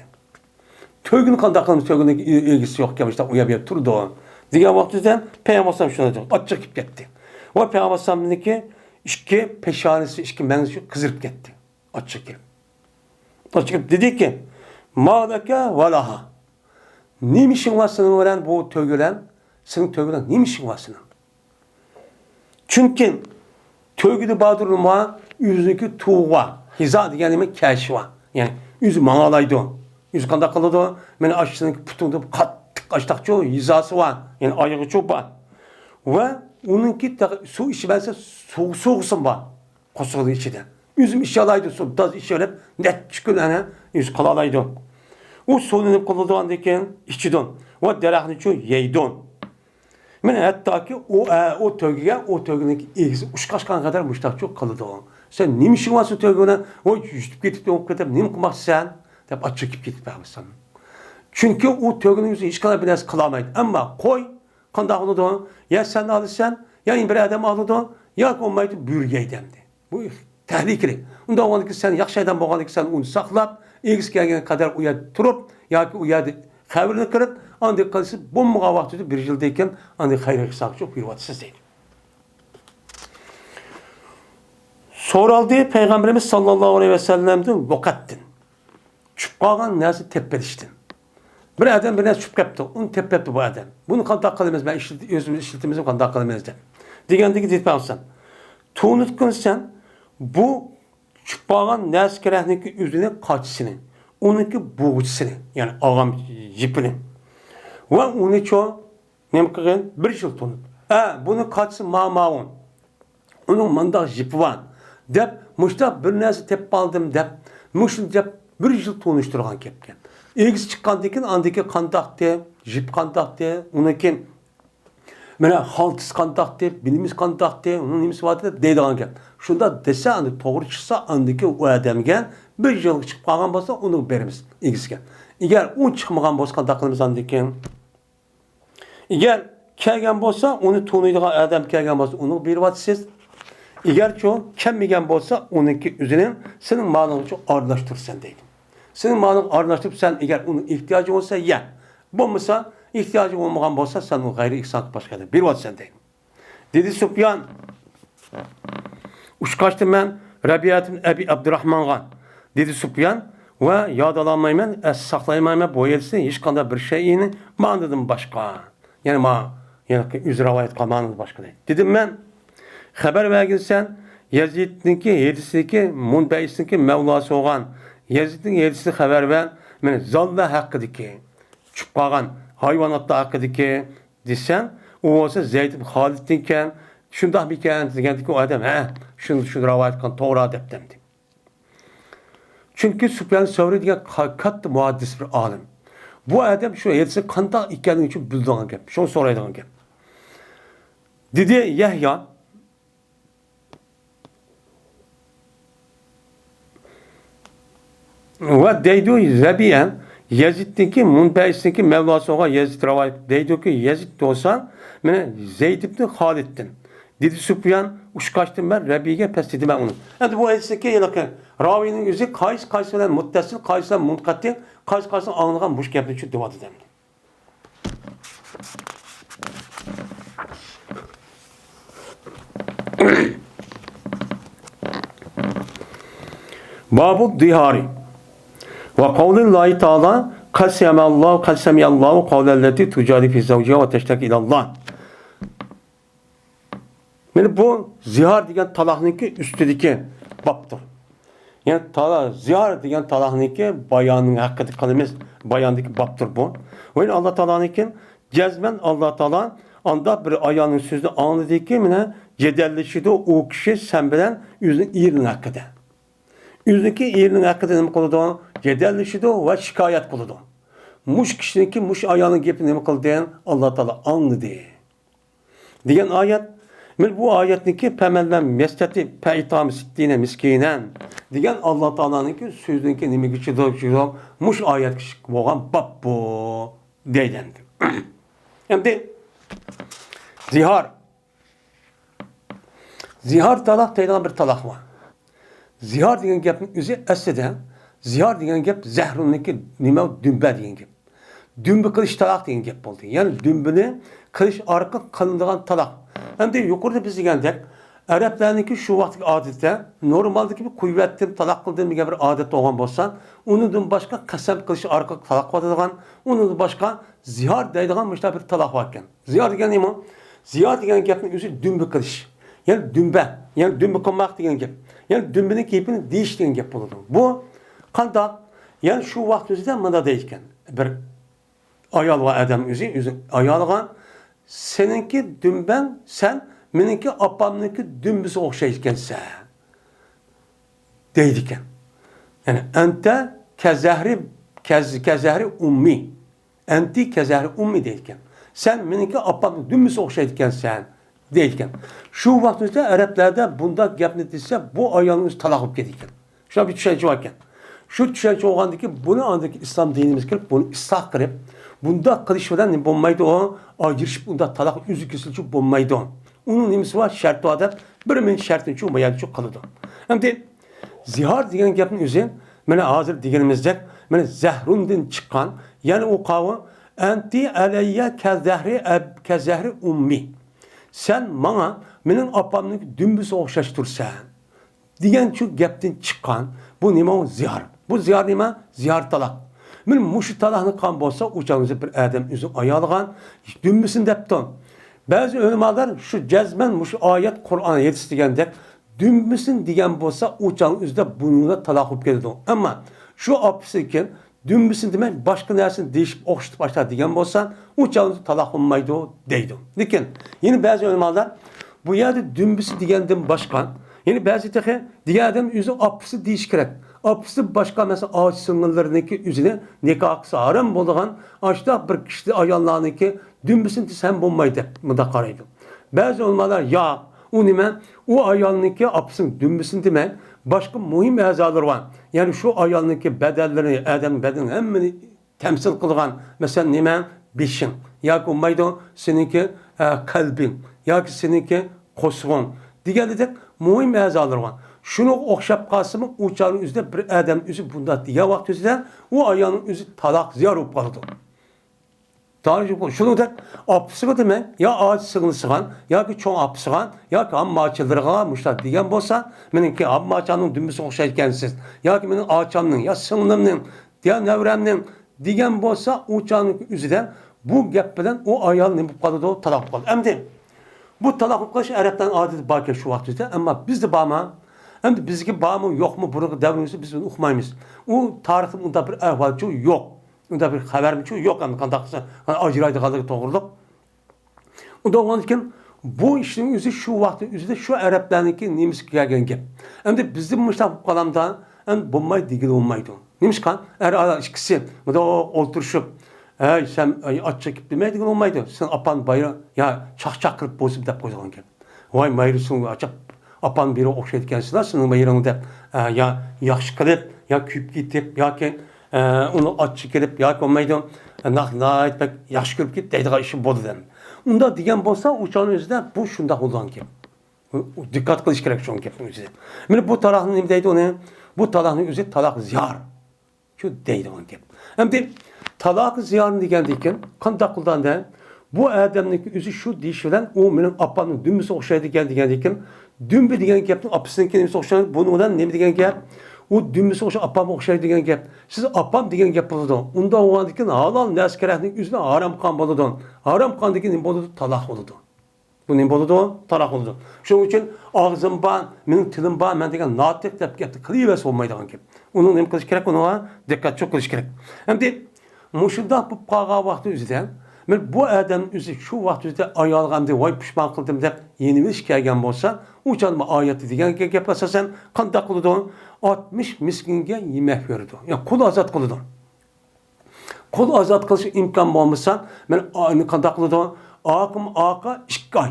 Tögünü kandak kılmış, tögünün ilgisi yokken işte uyabiyip turdu o. Diğer vaktinde Peygamber şuna diyor, açık gip gitti. O Peygamber'deki iki peşanesi, iki menzisi kızırıp gitti. Açık gip. Açık gip dedi ki, mâdeke valaha. Nimişin var senin veren bu tögülen, senin tögülen nimişin var senin? Çünkü tögüdü badurulma yüzündeki tuğva, hiza diyenime keşva. Yani yüzü mağalaydı o. Yüzü kandak kılıdı o. Beni aşçısındaki putunda kattık açtakçı o hizası var. Yani ayağı çok var. Ve onunki su işi bense soğusun var. Kosuğu içi de. Yüzüm işi alaydı su. Daz işi öyle net çıkın yüz kalalaydı. O sonunu kılıdı andayken içidon. O derahını çoğu yeydon. Men hatta ki o tövgüye ilgisi uçkaşkan kadar müştak çok kalıdı o. Sen nimişin varsa tövgüne o yüzüp getip o kadar nim kumak sen dep açık gitip baksan. Çünkü o tövgünün yüzü hiç kadar biraz kılamaydı. Ama koy kandak onu da ya sen alırsan ya bir adam aldı ya olmaydı bürgeydemdi. Bu tehlikeli. Onda olan ki sen yakşaydan boğanı ki sen onu saklap ilgisi gelene kadar uyar turup ya ki uyardı haberini kırıp andık kalısı bomba vakti bir yıldayken andık hayır sakı çok bir vatsız değil. Soraldı Peygamberimiz sallallahu aleyhi ve sellem'den vakattin. Çıpkagan nesi tepeliştin. Bir adam birine çıp yaptı. Onu tep yaptı bu adam. Bunu kandak kalemez. Ben işletimizin kandak kalemez de. Diğerindeki deyip alsan. Tuğnutkun sen bu çıpkagan nesi kerehniki üzerine kaçsını. Onunki boğuçsunu. Yani ağam jipini. Ve onu çoğu nemkıgen bir yıl tuğnut. Bunu kaçsın mağmağın. Onun mandaq jipi var. Dep, muşta bir narsa tep aldım dep, muşun dep bir yıl tonuşturgan kepken. İlgisi çıkkandikin andaki kandakte, jip kandakte, unaki mana haltız kandakte, bilimiz kandakte, onun nimisi vardı deydigan gap. Şunda dese andı doğru çıksa andaki o adamga bir yıl çıkıp kalgan bolsa onu berimiz ilgisiga. Eğer o çıkmagan bolsa kandaklarımız andaki. Eğer kelgen bolsa onu tonuydigan adam kelgen bolsa onu berivatsız. Eğer çoğu kelmegen bolsa onunki üzerine senin malını çok arlaştırsan deydim. Senin malını arlaştırıp sen eğer onun ihtiyacı olsa ya. Bulmasa ihtiyacı olmagan bolsa sen onu gayri ihsan başka da berivatsan deydim. Dedi Süfyan. Uşkaçtım ben Rabiat'ın Ebi Abdurrahman'a. Dedi Süfyan ve yadalanmayman, saklaymayman bu yelsin hiç kanda bir şeyini mandadım başka. Yani yani yüz rivayet kalmanız başka değil. Dedim ben haber verginsen Yazid'ninki yedisideki Munbeyis'ninki Mevlası olan Yazid'nin yedisi haber ver. Yani zalla hakkıdaki çıkpagan hayvanatta hakkıdaki desen o olsa Zeyd ibn Halid'inken şundan bir kere degendiki o adam şunu rivayet kan Torah deptemdi. Çünkü Süfyan Sevri diye kattı muhaddis bir alim. Bu adam şu yedisi kanda ikkenin için bildiğin gap. Şunu soraydıgan gap. Dedi Yahya ve deydu Zebiyen Yazid'deki Munbeyis'deki Mevlası olan Yazid rivayet deydu ki Yazid olsan mene Zeyd ibn Halid'tin. Dedi Süfyan uşkaçtım ben Rabbi'ye pes dedim ben onu. Yani bu hadisteki yılaki ravinin yüzü kaysıdan muttasil, kaysıdan munkati, kaysıdan anlayan bu gapni için dua edem. Babu dihari ve kavlillahi ta'ala kasemiyallahu kavlelleti tucadi fi zavciha ve teştek ilallah. Yani bu zihar degen talaqniki üstüdeki baptır. Yani zihar degen talaqniki bayanın hakkıda kalımız bayandaki baptır bu. Ve Allah Teala'nınki cezmen Allah Teala anda bir ayağının sözünü anladı ki mine cedelleşidi o kişi sen bilen yüzün iyinin hakkıda. Yüzdeki iyinin hakkıda ne kılıdı? Cedelleşidi ve şikayet kılıdı. Muş kişininki muş ayağının gepini ne kıldı? Allah Teala anladı. Diyen ayet bu ayetniki pemellen mesteti peytam sittine miskinen diyen Allah Teala'nınki sözünki nime geçiyor muş ayet kişi boğan bab bu deylendi. Hem de zihar talak deylen bir talak var. Zihar diyen gapın üzü esede zihar diyen gap zehrununki nime dümbe diyen gap. Dümbe kılıç talak diyen gap oldu. Yani dümbeni kılıç arka kalındığın talak. Hem de yukarıda biz geldik. Araplarınki şu vaktki adette normaldeki bir kuvvetli talak kıldığım bir adet olan bolsa, onun başka kasem kılışı arka talak vatıdığın, onun başka zihar deydiğin bir talak varken. Zihar degen neymi? Zihar degen gapın yüzü dümbe kılıç. Yani dümbe. Yani dümbe kılmak degen gap. Yani dümbenin keyfini değiş degen gap oldu. Bu kanda yani şu vakt yüzüden manda değişken. Bir ayal ve adam yüzü ayalığın seninki dümben sen meninki apamınki dümbüsü okşayırken sen deydiken. Yani ente kezehri ummi. Enti kezehri ummi deydiken. Sen meninki apamınki dümbüsü okşayırken sen deydiken. Şu vaktimizde Araplarda bunda gap neticesi bu ayağınız talakıp gedikken. Şuna bir düşünce varken. Şu düşünce olgandı ki bunu andaki İslam dinimiz kırıp bunu ıslah kırıp bunda kılışmadan ne bulmaydı o ayrışıp bunda talak yüzü kesilçi bulmaydı o. Onun nimesi var şartı adet birimin şartını çoğu bayağı çok kalıdı. Hem de zihar diyen gapın yüzü mene hazır diyenimizde mene zehrundin çıkan yani o kavı enti aleyye kezehri ummi. Sen bana benim apamın dümbüsü okşaştırsan diyen şu gapten çıkan bu nime o zihar. Bu zihar nime? Zihar talak. Benim muşu talağını kan bolsa uçağınızı bir adam üzüm ayalığın dümbüsün depton. Bazı ölümalar şu cezmen muşu ayet Kur'an'a yetiştirgendek dümbüsün diyen bolsa uçağın üzerinde bununla talakıp geldi. Ama şu apsiken dümbüsün demek başka nersini değişip okşatıp başlar diyen bolsa uçağınızı talakınmaydı o deydi. Lakin yine bazı ölümalar bu yerde dümbüsü degenden başka. Yani bazı tehe diğer adam yüzü apısı deyiş gerek. Apısı başka mesela ağaç sınırlarındaki yüzüne nikahsı haram bolğan açta bir kişi ayollarındaki dümbüsün sen bulmaydı mıda karaydı. Bazı olmalar ya o nime o ayolundaki apısın dümbüsün demek başka mühim azalar var. Yani şu ayolundaki bedellerini adam beden hemmini temsil kılgan mesela nime beşin ya olmaydı seninki kalbin ya ki seninki kosğun diğerleri mühim azalar var. Şunu okşap kalsın uçağın üzerinde bir adam üzü bunda diye vakti üzerinde o ayağının üzü talak ziyar olup kaldı. Tanrıcı bu. Şunu da apsığı demek ya ağaç sığınısıgan ya ki çoğun apsıgan ya ki amma açıldırığa müştat diyen bolsa menimki amma açanın dümbüsü okşaykensiz ya ki benim ağaçanın ya sığınımın ya nevremnin diyen bolsa uçağın üzerinde bu gap bilen o ayağın ne bu kaldı o talak kaldı. Emdi bu talak kılışı Arap'tan adeti bakir şu vaktide ama biz de bağma hem de bizki bağımı yok mu bunu devrimizi biz bunu okumayız. O tarihin onda bir ehvalcı yok. Onda bir haberimiz yok. Yani kandaksa acıraydı kaldık doğruluk. O da onun için bu işin yüzü şu vakti yüzü şu Araplarınki neymiş gelgen gep. Hem de bizim müştak kalamda hem bulmayı digil olmaydı. Neymiş kan? Eğer ikisi bu da oturuşup sen aç çekip demeye digil olmaydı. Sen apan bayrağı ya çak kırıp bozup dep koyduğun gep. Vay mayrısını açıp apan biri okşaytkensin senin mayrını dep ya yaxşı kılıp ya küp gitip ya ki onu açı gelip ya ki olmaydı. Nah etmek yaxşı kırıp git deydiği işi bodu dem. Onda diyen bolsa uçağın özünde bu şunda olan ki. Dikkat kılış gerek şun gepin özünde. Mene bu tarafın ne deydi onu? Bu tarafın özü talak ziyar. Şu deydi on gep. Hem de talak ziyarını degendiyken kandak kıldan da bu adamdaki özü şu deyişilen o benim apanın dümbüsü okşaydı degendiyken dümbü degen gepin apısınınki nemisi okşaydı bunundan ne degen gep? O dümbüsü okşaydı apam okşaydı degen gep. Siz apam degen gep buldu. Onda oğandaki halal neskerahının üzerine haram kan buldu. Haram kandaki ne buldu? Talak oldu. Bu ne buldu? Talak oldu. Şunun için ağzım bağ, benim tilim bağ, ben degen natik dep gepti. Kılıves olmaydı gep. Onun ne kılış gerek ona dikkat çok kılış gerek. Hem de muşunda bu pağa vakti üzerinde men bu adamın üzü şu vaqt üzerinde ayalğandı, vay pişman kıldım dep yenilmiş kelgen bolsa, uçanma ayeti degen gep asasen qandaq kılıdı? 60 miskinge yemek verdi. Yani kul azat kılıdı. Kul azat kılışı imkan bolmasa, men qandaq kılıdı? Aqa 2 ay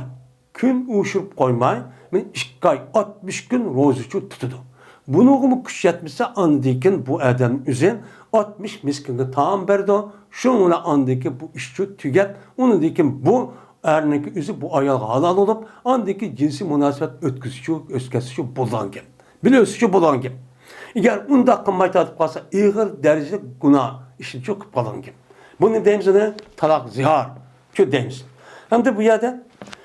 gün uşurup koymay, men 2 ay 60 gün rozucu tutudu. Bunu kuş yetmişse andikin bu adam üzün 60 miskinge tam berdi. Şuna andaki bu işçi tüget, onu dikin bu erneki üzü bu ayağı halal olup andaki cinsi münasebet ötküsü bulan gep. Biliyorsunuz şu bulan gep. Eğer unda kımmayt atıp kalsa ağır derecede günah işin çok bulan gep. Bunu deyimiz ne? Talak zihar. Şu deyimiz. Hem de bu yerde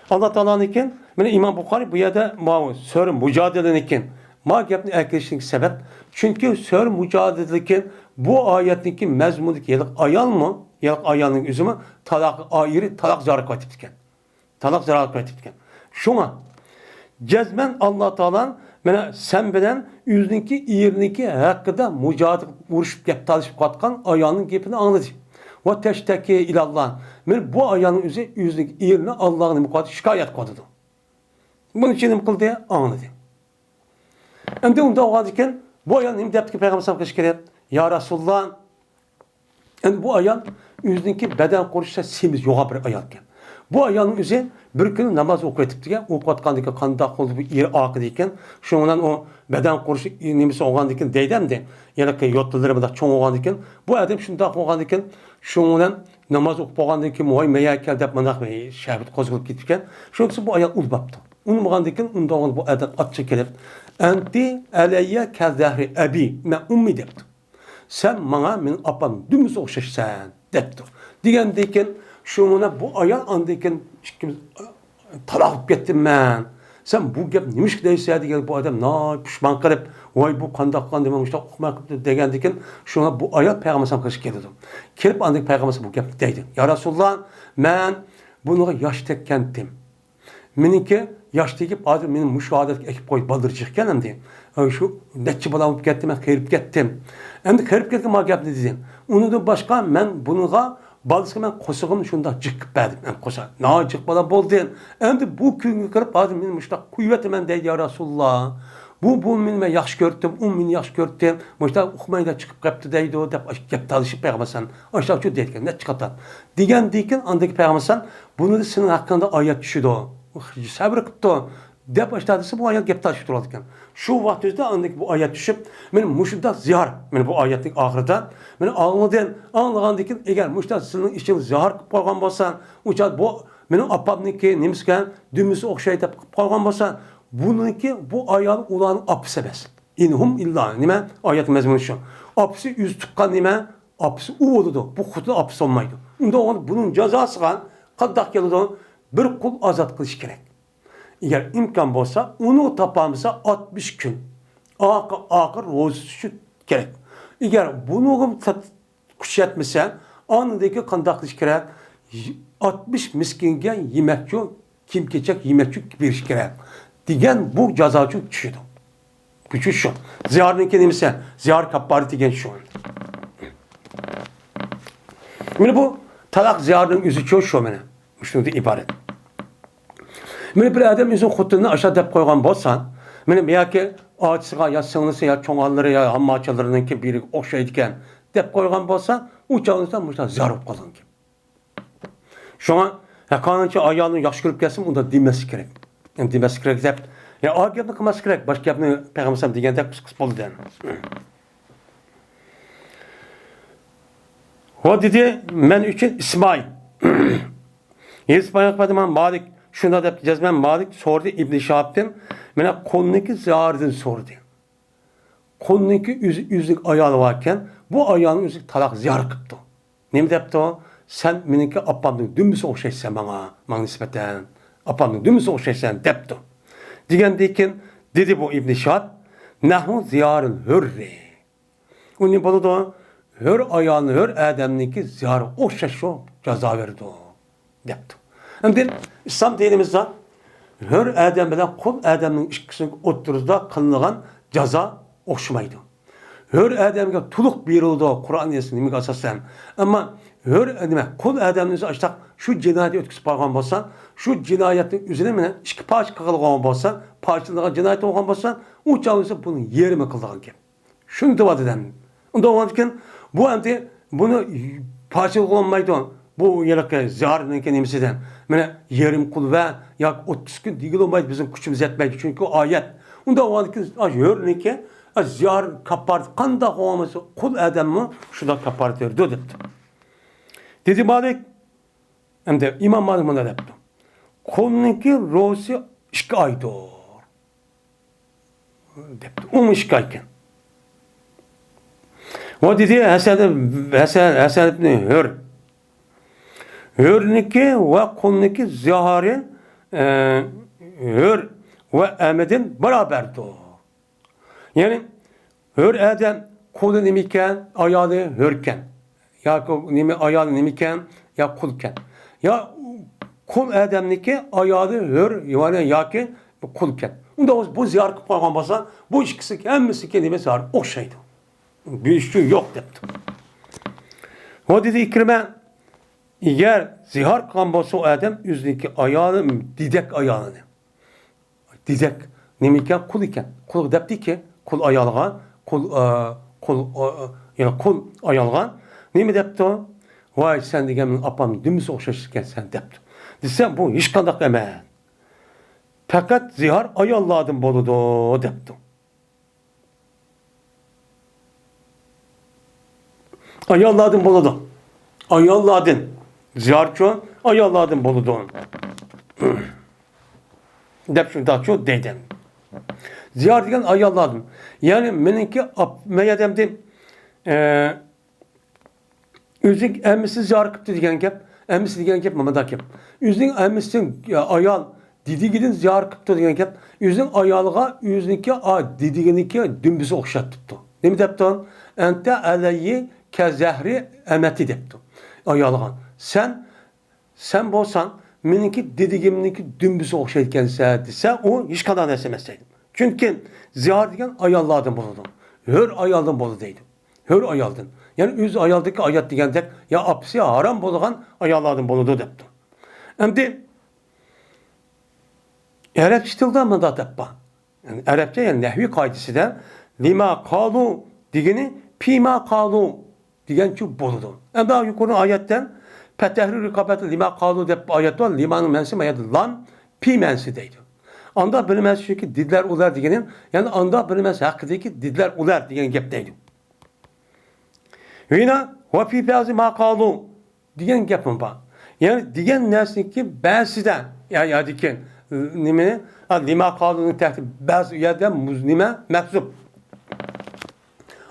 Allah Teala'nın iken, İmam Bukhari bu yerde sör mücadelenin iken ma gepni erkeşlik sebep. Çünkü sör mücadeleki bu ayetteki mezmundaki yalık ayal mı? Yalık ayalının üzümü talak ayrı talak zarar katiptiken. Talak zarar katiptiken. Şuna cezmen Allah Teala mena sen bilen yüzünki iyirniki hakkında mücadele vuruşup gep talışıp katkan ayalının gepini anladı. Ve teşteki ilallah. Men bu ayalının yüzünki iyirni Allah'ın mukaddes şikayet koydu. Bunun için ne kıldı? Anladı. Hem de onda o iken bu ayağın hem depteki Peygamber sallallahu aleyhi ve sellem ya Resulullah yani bu ayağın yüzündeki beden koruyuşta semiz yoğa bir ayağken. Bu ayağın üzeri bir gün namaz okuyup diye okutkandıkı kandak oldu bir iri akı diken şundan o beden koruyuşu nemisi oğan diken deydem de ya da yotluları da çoğun oğan diken bu adam şunda oğan diken şundan namaz okuyan diken muay meyakal dep manak şahit kozulup gitken şunun bu ayak ulbaptı. Onun muğandikin ondan bu adam at çekilip enti aleyye kezzahri abi me ummi depti. Sen bana benim apam dümdüz okşaşsan depti. Digendeyken şuna bu ayal andayken talak gittim ben. Sen bu gep nemiş ki deyse diye bu adam na pişman kılıp vay bu kandaklan dememiş de okumak degendeyken şuna bu ayal Peygamber'e karşı geldi. Kelip andık Peygamber'e bu gep deydi. Ya Resulullah ben bunu yaş tekkendim. Meninki yaştaki bazı benim müşahadet ekip koyup baldırcıkken hem de şu netçi balamıp gittim, ben kayırıp gittim. Hem de kayırıp gittim, ma gap ne dedim. Onu da başka ben bunuğa Balısına ben koşağım şunda çıkıp verdim. Ben koşağım. Ne çıkmadan bol değil. Hem bu köyü kırıp bazen benim işte kuvvetim ben deydi ya Resulullah. Bu minime yaxşı gördüm, min yaxşı gördüm. Mesela okumayda çıkıp kaptı deydi o. Gep talışıp peygambersen. Aşağı şu deyken ne çıkartan. Deyken andaki peygambersen bunu da senin hakkında ayet düşüdü o. Sabır kıptı o. Dep başladıysa bu ayet gep talışıp duraldı. Şu vaktimizde andaki bu ayet düşüp benim muşunda zihar. Benim bu ayetin ahırda. Benim anlağandaki eğer muşta senin işin zihar kıp koygan bolsan, uçad bu benim apamniki nemisken dümüsü okşayıp koygan bolsan, bununki bu ayağın ulanın apısı emas. İnhum illa nime ayet mezmunu şu. Apısı yüz tukkan nime apısı u oldu. Bu kutu apısı olmaydı. Onda bunun cezası kan kaddak yılıdı bir kul azat kılış gerek. Eğer imkan bolsa onu tapamıza 60 gün. Akır rozu gerek. Eğer bunu kuşatmasa anındaki kandak kılış gerek. 60 miskinge yemek yok. Kim geçecek yemek yok bir iş gerek. Digen bu cezacı düşüdü. Gücü şu. Ziyarın kendimse ziyar kapparı digen şu. Şimdi bu talak ziyarın yüzü çok şu mene. Müştünde ibaret. Mene bir adam yüzün kutununu aşağı dep koygan bolsan, mene ya ki ağaçsıga ya sığınısı ya çoğalları ya hammaçalarının ki biri okşaydıken dep koygan bolsan, uçağınızdan müştünde ziyar olup kalın ki. Şu an kanunca ayağını yaxşı görüp gelsin, onda dinmesi gerek. Yani dinmesi gerek dep. Ya ağır yapını kılması gerek. Başka yapını Peygamber degende kıs boldu den. O dedi men üçün İsmail. İsmail akbadıman Malik şunda da cezmen Malik sordu İbn Şahab'den. Mena konunki ziyardın sordu. Konunki yüzlük ayağı varken bu ayağının yüzlük talak ziyar kıptı. Ne mi depti o? Sen meniki apamdın dümüsü okşaysan bana nispeten. Apamdın dümüsü okşaysan depti. Digendeyken dedi bu İbn Şahab, nahnu ziyarın hürri. Onun bunu da hür ayağını hür ademdeki ziyarı okşaşı ceza verdi o. Depti. Hem İslam dinimizde hür adem bilen kul ademnin işkisini oturuzda kılınan ceza okşamaydı. Hür ademge tuluk buyuruldu Kur'an yazısının asasen. Ama kul ademinizi açtık şu cinayeti ötküsü bağlan bolsan, şu cinayetin üzerine mi iki parça kılgan bolsan, parçalığa cinayet olgan bolsan, uçağınızı bunun yeri mi kılgan ki? Şunu da eden. Onda olanken bu ante bunu parçalık olmaydı. Bu yelake ziyarının kendimizden. Mene yerim kul ve ya 30 gün değil olmaydı bizim küçümüz etmeydi. Çünkü o ayet. Onda olanken yörünün ki ziyar kapardı. Kanda olması kul adamı şurada kapardı verdi. Dedi Malik, hem de İmam Malik buna yaptı. Konunki rozi iki aydır. Depti. Onu iki ayken. O dedi Hasan ibn Hür. Hür'niki ve konunki ziyarı Hür ve Ahmet'in beraberdi. Yani Hür Adem kolu nemiken, ayağı hürken. Ya ayağı nemiken, ya kulken. Ya kul Adem'niki ayağı hür, yani ya ki kulken. Onda bu ziyar kıpırgan basa, bu ikisi hemmisi kendime ziyar okşaydı. Bir şey yok depti. O dedi İkrime, eğer zihar kambası o Adem yüzündeki ayağını, didek ayağını. Didek, nemiken kul iken. Kul depti ki, kul ayağına, yani kul ayağına. Ne mi depti o? Vay sen degemin apam dümüz okşaşırken sen depti. Desem bu hiç kandak emeğen. Fakat zihar ayağladın boludu depti. Ayağladın boludu. Ayağladın. Ziyarço ayağladın boludu. Dep şu daha çok deyden. Ziyar degen ayağladım. Yani meninki meyedemde üzük emmisi ziyar kıptı degen kep. Emmisi degen kep mamada kep. Üzün emmisin ayal didi gidin ziyar kıptı degen kep. Üzün ayalığa üzünki didigeniki dümdüz okşat tuttu. Ne mi depti on? Ente aleyhi ke zehri emeti depti. Ayalığa. Sen bolsan meninki didigeminiki dümdüz okşayken sen o hiç kadar nesemezseydin. Çünkü ziyar degen ayalladın buludu. Hür ayaldın bolu deydi. Hür ayaldın. Yani öz ayaldaki ayet degandek ya apsi haram bo'lgan ayollardan bo'ladi debdi. Endi Arapça tilda mında debba. Yani Arapça yani nehvi kaidesinde lima qalu degeni pima qalu degan şu bo'ladi. Endi yuqori oyatdan Petehri rikabet lima qalu deb ayet var. Limanın mensi mayad lam pi mensi deydi. Anda bilmez çünkü didler ular degenin yani anda bilmez hakkındaki didler ular degen gap deydi. Yine ve fi bazı ma qalu degen gapim var. Yani degen nersin ki bazıdan ya diken nime lima qalu'nun tahti bazı yerden muznime mekzup.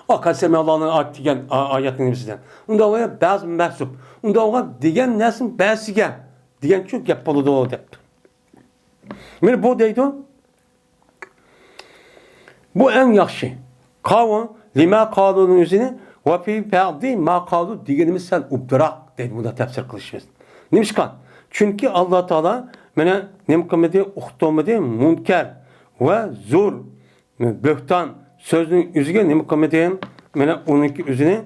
O kasemi Allah'ın ayet degen ayetinin bizden. Unda oya bazı mekzup. Unda oğa degen nersin bazıga degen çok gap boludu o dep. Meni bu deydi. Bu en yaxşı. Qavu lima qalu'nun üzerine ve fi ba'di ma qalu degenimiz sen ubdirak deydi bunda tefsir kılışımız. Nimişkan? Çünkü Allah Teala mene nemkımedi, uxtomedi, münker ve zur, böhtan sözünün üzüge nemkımedi, mene onunki üzerine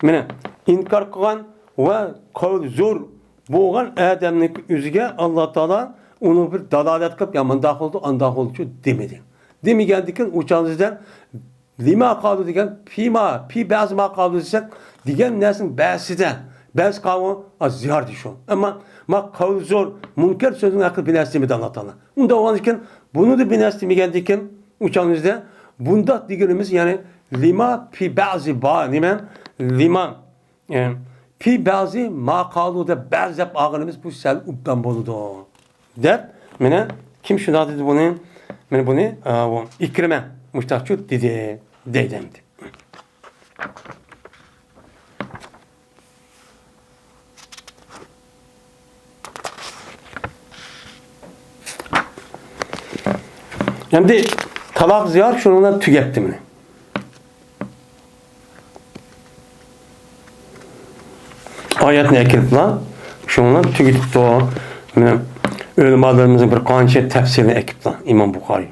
mene inkar kılan ve kavl zur boğan adamın üzüge Allah Teala onu bir dalalet kıp ya mındak oldu, andak oldu demedi. Demigendikin uçağınızdan lima qalu degen pi bazı ma qalu desek degen nesin bazıdan bazı qavu az zihar dişon. Ama ma qawl zor münker sözün hakkı binestimedi Allah Teala. Unda olan için bunu da binestimigendikin uçağınızda bunda digenimiz yani lima pi bazı ba nimen lima pi bazı ma qalu da bazı ağınımız bu sel ubdan boludu. Der mene kim şuna dedi bunu? Mene bunu İkrime müştakçı dedi deydemdi. Şimdi talak ziyar şununla tüketti mi? Ayet ne ekilip lan? Şununla tüketti o. Ölümalarımızın bir kançı tefsirini ekip lan. İmam Bukhari.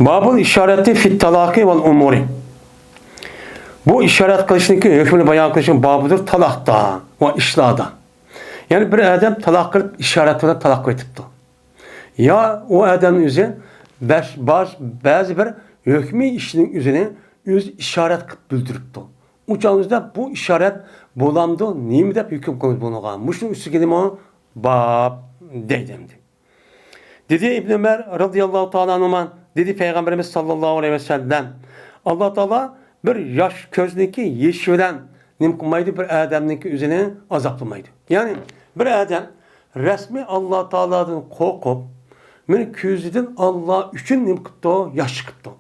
Babul işareti fit talaki vel umuri. Bu işaret kılışındaki hükmünü bayan kılışın babıdır talakta ve işlada. Yani bir adam talak kılıp işaret olarak talak etipti. Ya o adamın üzerine bazı bir hükmü işinin üzerine yüz işaret kılıp bildiripti. Uçağınızda bu işaret bulamdı. Neymi de hüküm kılmış bunu. Muşun üstü gelimi o bab deydemdi. Dedi İbn Ömer radıyallahu ta'ala anhuman dedi Peygamberimiz sallallahu aleyhi ve sellem Allah Teala bir yaş közündeki yeşilen nimkumaydı bir adamınki üzerine azaplamaydı. Yani bir adam resmi Allah Teala'dan korkup men közüden Allah üçün nimkıttı yaş kıttı.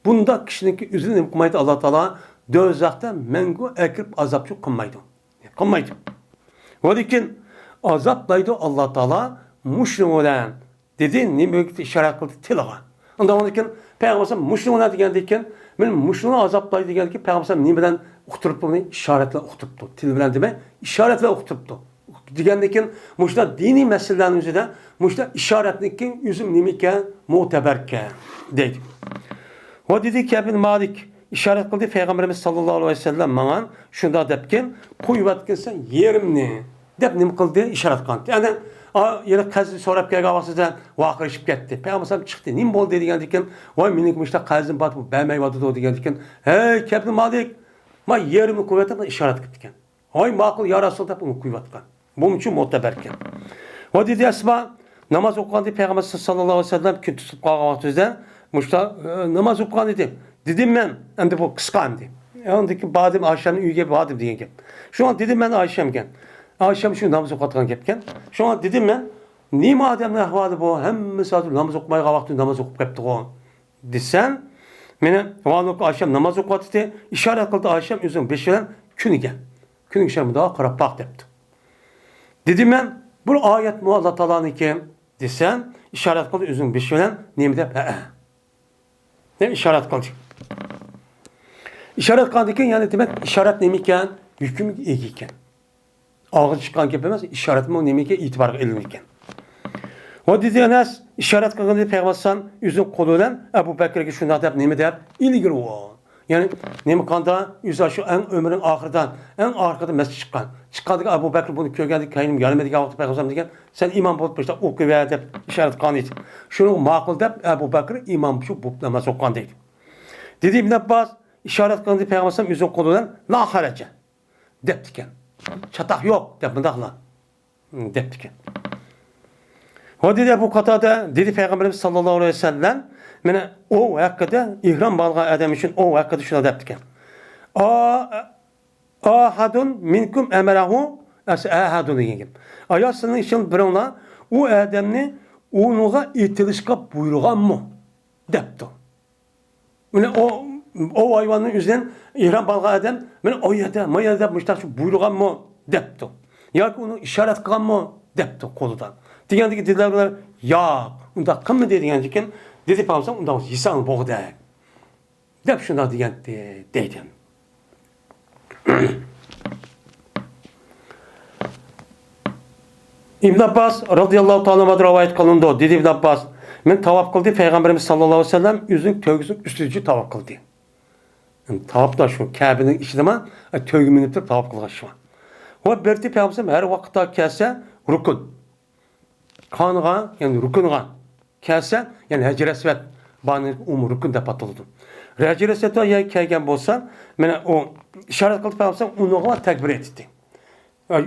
Bunda kişininki üzerine nimkumaydı Allah Teala dözakta mengu ekip azapçı kılmaydı. Kılmaydı. Velikin azaplaydı Allah Teala muşrim olan dedi nimkıttı işaret kıldı tilağa. Ondan sonra Peygamber muşrimuna degandeken men muşruna azaplaydı degandeki Peygamber ne bilen uqtirib bunu işaretle uqtiribdi. Til bilen deme işaretle uqtiribdi. Degandeken muşda dini meselelerin üzerinde muşda işaretlikin yüzüm nimike muteberke deydi. O dedi ki Ebn Malik işaret kıldı Peygamberimiz sallallahu aleyhi ve sellem bana şunda depken kuyvatkensen yerimni dep nim kıldı işaret kıldı. Yani yine kazı sorap gelge avasıdan vakırışıp gitti. Peygamber çıktı. Nim bol dedi degandeken vay mening muşta kazım bat bu bemey vadı do degandeken hey Ebn Malik ma yerimni kuyvatma işaret kıldıken. Hay makul ya Rasul dep onu kuyvatkan. Bu için muteberken. O dedi Esma namaz okuğandı Peygamber sallallahu aleyhi ve sellem gün tutup kalgan vaxtında muşta namaz okuğan dedi. Dedim ben endi bu kıskandı. Ondaki badım Ayşe'nin üyge badım diyen gep. Şu an dedim ben Ayşe'mken. Ayşem şu namaz okutgan gepken. Şu an dedim ben nima adamın ahvalı bu hem saat namaz okumaya vaxtı namaz okup gepti o. Desen mene vallahi Ayşem namaz okuttı. İşaret kıldı Ayşem üzüm beşeren künüge. Künüge şermi daha qarab baq depti. Dedim ben bu ayet mu Allah Teala'nın ki desen işaret kıldı üzüm beşeren nimde ne işaret kıldı. İşaret kıldı ki yani demek işaret nemiken hüküm iyiken. Ağız çıkan gap emas, işaret mi nemeke itibar edilir. O dedi Enes işaret kılgan dedi Peygamber yüzün kolu bilen Ebu Bekir'e şunu dep neme dep ilgili o. Yani neme kanda yüzü şu en ömrün ahırdan en arkada mescid çıkan. Çıkandık Ebu Bekir bunu kögendik kayınım gelmedi vakti Peygamber degen sen imam bolup işte oku ve dep işaret kılgan dedi. Şunu makul dep Ebu Bekir imam şu bu namaz okuyan dedi. Dedi İbn Abbas işaret kılgan dedi Peygamber yüzün kolu bilen la harece dep diken. Çatak yok dep mındakla dep diken. O dedi bu katada dedi Peygamberimiz sallallahu aleyhi ve sellem mene o vakıda ihram balga adam için o vakıda şuna deptiken. Ahadun minkum emerahu ahadun diyeyim. Ayasının için bir ona o adamni onuğa itilişka buyurgan mı? Depti. Mene o hayvanın yüzünden ihram balga adam mene o yada mayada müştak buyurgan mı? Depti. Ya ki onu işaret kılan mı? Depti koludan. Degендeki dediler ya unda kim mi dediğin için dedi pamsam unda yisan boğda. Dep şuna diyen dedim. İbn Abbas radıyallahu ta'ala rivayet kılındı. Dedi İbn Abbas men tavaf kıldı Peygamberimiz sallallahu aleyhi ve sellem yüzün tövgüsün üstücü tavaf kıldı. Yani tavaf da şu Kabe'nin içinde ama tövgü miniptir tavaf kılgan şu. O berti Peygamberimiz her vakitte kelse rukun. Kanıga yani rukunga kelse yani Hacer Esved bana rukun dep atıldı. Hacer Esved'e ya kelgen bolsa mene o işaret kılıp yapsam onu tekbir etti.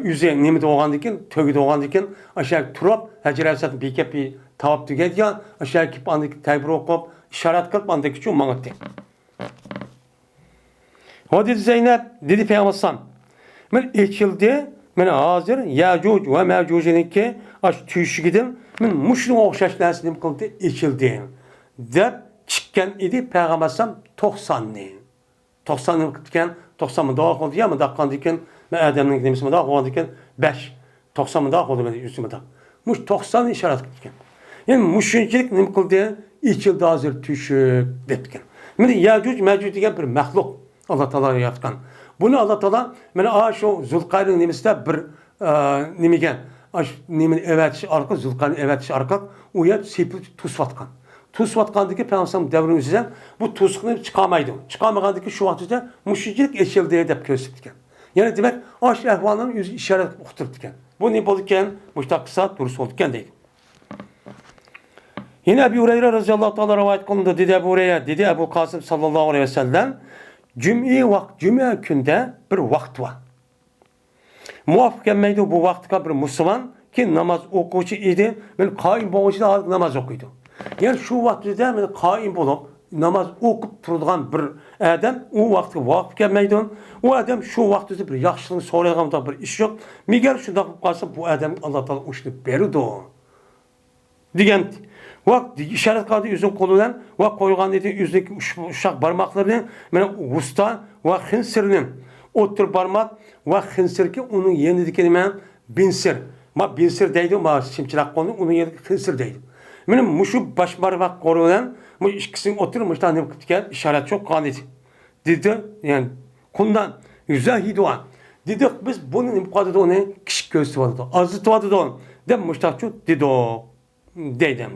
Yüze nemi doğan diken, tögü doğan diken aşağı turap Hacer Esved'in bir bir tavap tüget ya aşağı kip andık tekbir okup işaret kılıp andık için mangattı. O dedi Zeynep dedi Peygamber men içildi men hazır Yacuc ve Mevcuc'unki aş tüyüşügidim men muşun okşaş näsini kıldı içildi. Dep çıkkan idi Peygambersam 90 ne. 90 kıtken 90 mı daha oldu ya mı dakkan diken men Adem'in demiş mi daha oldu diken 5 90 mı daha oldu ben üstüme da. Muş 90 işaret kıtken. Yani muşunçilik ne kıldı içildi hazır tüyüşük depken. Men Yacuc Mevcuc diye bir mahluk Allah Teala yaratkan. Bunu Allah Teala mene şu Zulkarneyn nemesinde bir nemigen nemin evet arka Zulkarneyn evet arka uyat sepip tusvatkan. Tusvatkandaki Peygamber devrin üzerinden bu tusukni çıkamaydı. Çıkamagandaki şu vakitte müşriklik eşildiği dep gösterdiken. Yani demek aş ehvalının yüz işaret okturduken. Bu ne bolken müştak kısa durus olduken değil. Yine Ebu Hureyre radıyallahu ta'ala rivayet kılındı. Dedi Ebu Hureyre, dedi Ebu Kasım sallallahu aleyhi ve sellem Cuma günde bir vakt var. Muvaffak etmeydi bu vaktka bir Müslüman ki namaz okuyucu idi. Ben kaim boğucu da namaz okuydu. Yani şu vakti de ben kaim bulup namaz okup turduğun bir adam o vakti muvaffak etmeydi. O adam şu vakti bir yaxşılığını sorayacağında bir iş yok. Miger şunda kalsa bu adam Allah Teala uçtu berdi. Digen vakt işaret kaldı yüzün kolundan ve koygan dedi yüzdeki uşak parmaklarını mene usta ve hinsirinin otur parmak ve hinsir ki onun yeni dikeni binsir. Ma binsir deydi ma şimçilak konu onun yeni hinsir deydi. Benim muşu baş parmak korunan mu ikisinin oturmuş da ne işaret çok kanıt. Dedi yani kundan yüzahiduan. Dedik biz bunun imkadı da onu kişi göğsü vardı. Azıtı vardı da onu. Dem muştakçu dedi o. Deydem.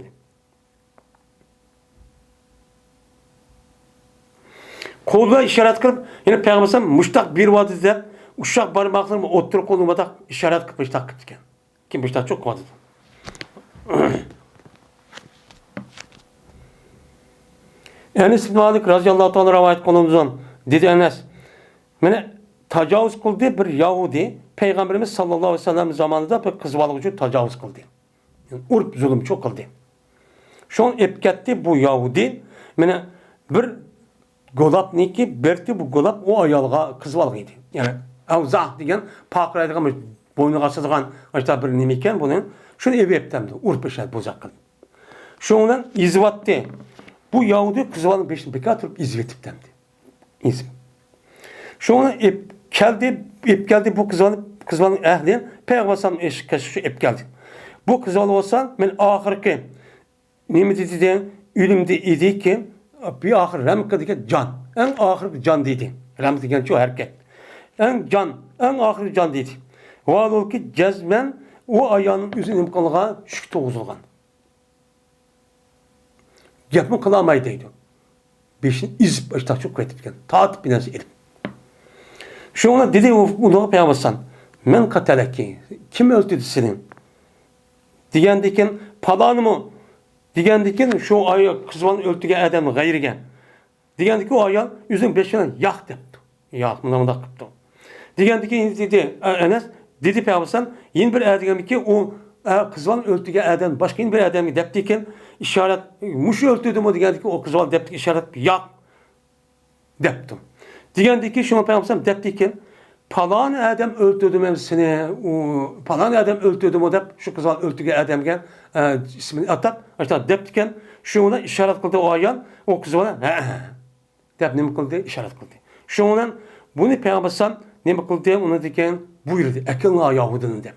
Koluna işaret kılıp yine Peygamber muştak bir vadı de uşak parmaklarımı otur koluma da işaret kılıp muştak kıtken. Kim muştak çok vadı. Enes ibn Malik radıyallahu ta'ala rivayet kılındı. Dedi Enes mene tacavüz kıldı bir Yahudi Peygamberimiz sallallahu aleyhi ve sellem zamanında bir kız balıkçı tacavüz kıldı. Yani urp zulüm çok kıldı. Şu an epketti bu Yahudi mene bir golap neki berti bu golap o ayalga kız balıgıydı. Yani avzah degen pakraydıgan boynu qasıdığan işte bir nemeken bunun şunu evi eptemdi. Urp eşel bozak kıldı. Şundan izvattı. Bu Yahudi kız balığın peşini beka turup izvetiptemdi. İzm. Şunu ep geldi bu kız balığın ehli Peygamber sallallahu aleyhi ve sellem ep geldi. Bu kız balığı olsa men ahirki nemi dedi ölümde idi ki bir ahir remkadaki can. En ahir can dedi. Remk degen şu erkek. En ahir can dedi. O ki cezmen o ayağının üzerine kılgan şük toğuzulgan. Gepmi kılamaydı deydi. Beşin iz başta çok kretipken. Taatip binası elim. Şu ona dedi onu peyamasan. Men kateleki. Kim öldürdü senin? Digendeken palanı mı? Digendeken şu ayı kızvan öldüge adamı gayrige. Digendeki o ayal yüzün beşinden yak depti. Yak mına kıptı. Digendeki dedi Enes dedi peyamasan yeni bir adamı ki o kızvan öldüge adam başka yeni bir adamı deptiken işaret muş öldürdü mü digendeki o kızvan depti işaret yak deptim. Digendeki şunu peyamasan deptiken palan adam öldürdü mevsini, palan adam öldürdü mü dep şu kızal öldüge adamga ismini atıp işte deptiken şuna işaret kıldı o ayal o kız ona dep ne kıldı işaret kıldı. Şundan bunu peygambersan ne kıldı onu diken buyurdu. Akıllı ayağıdın de.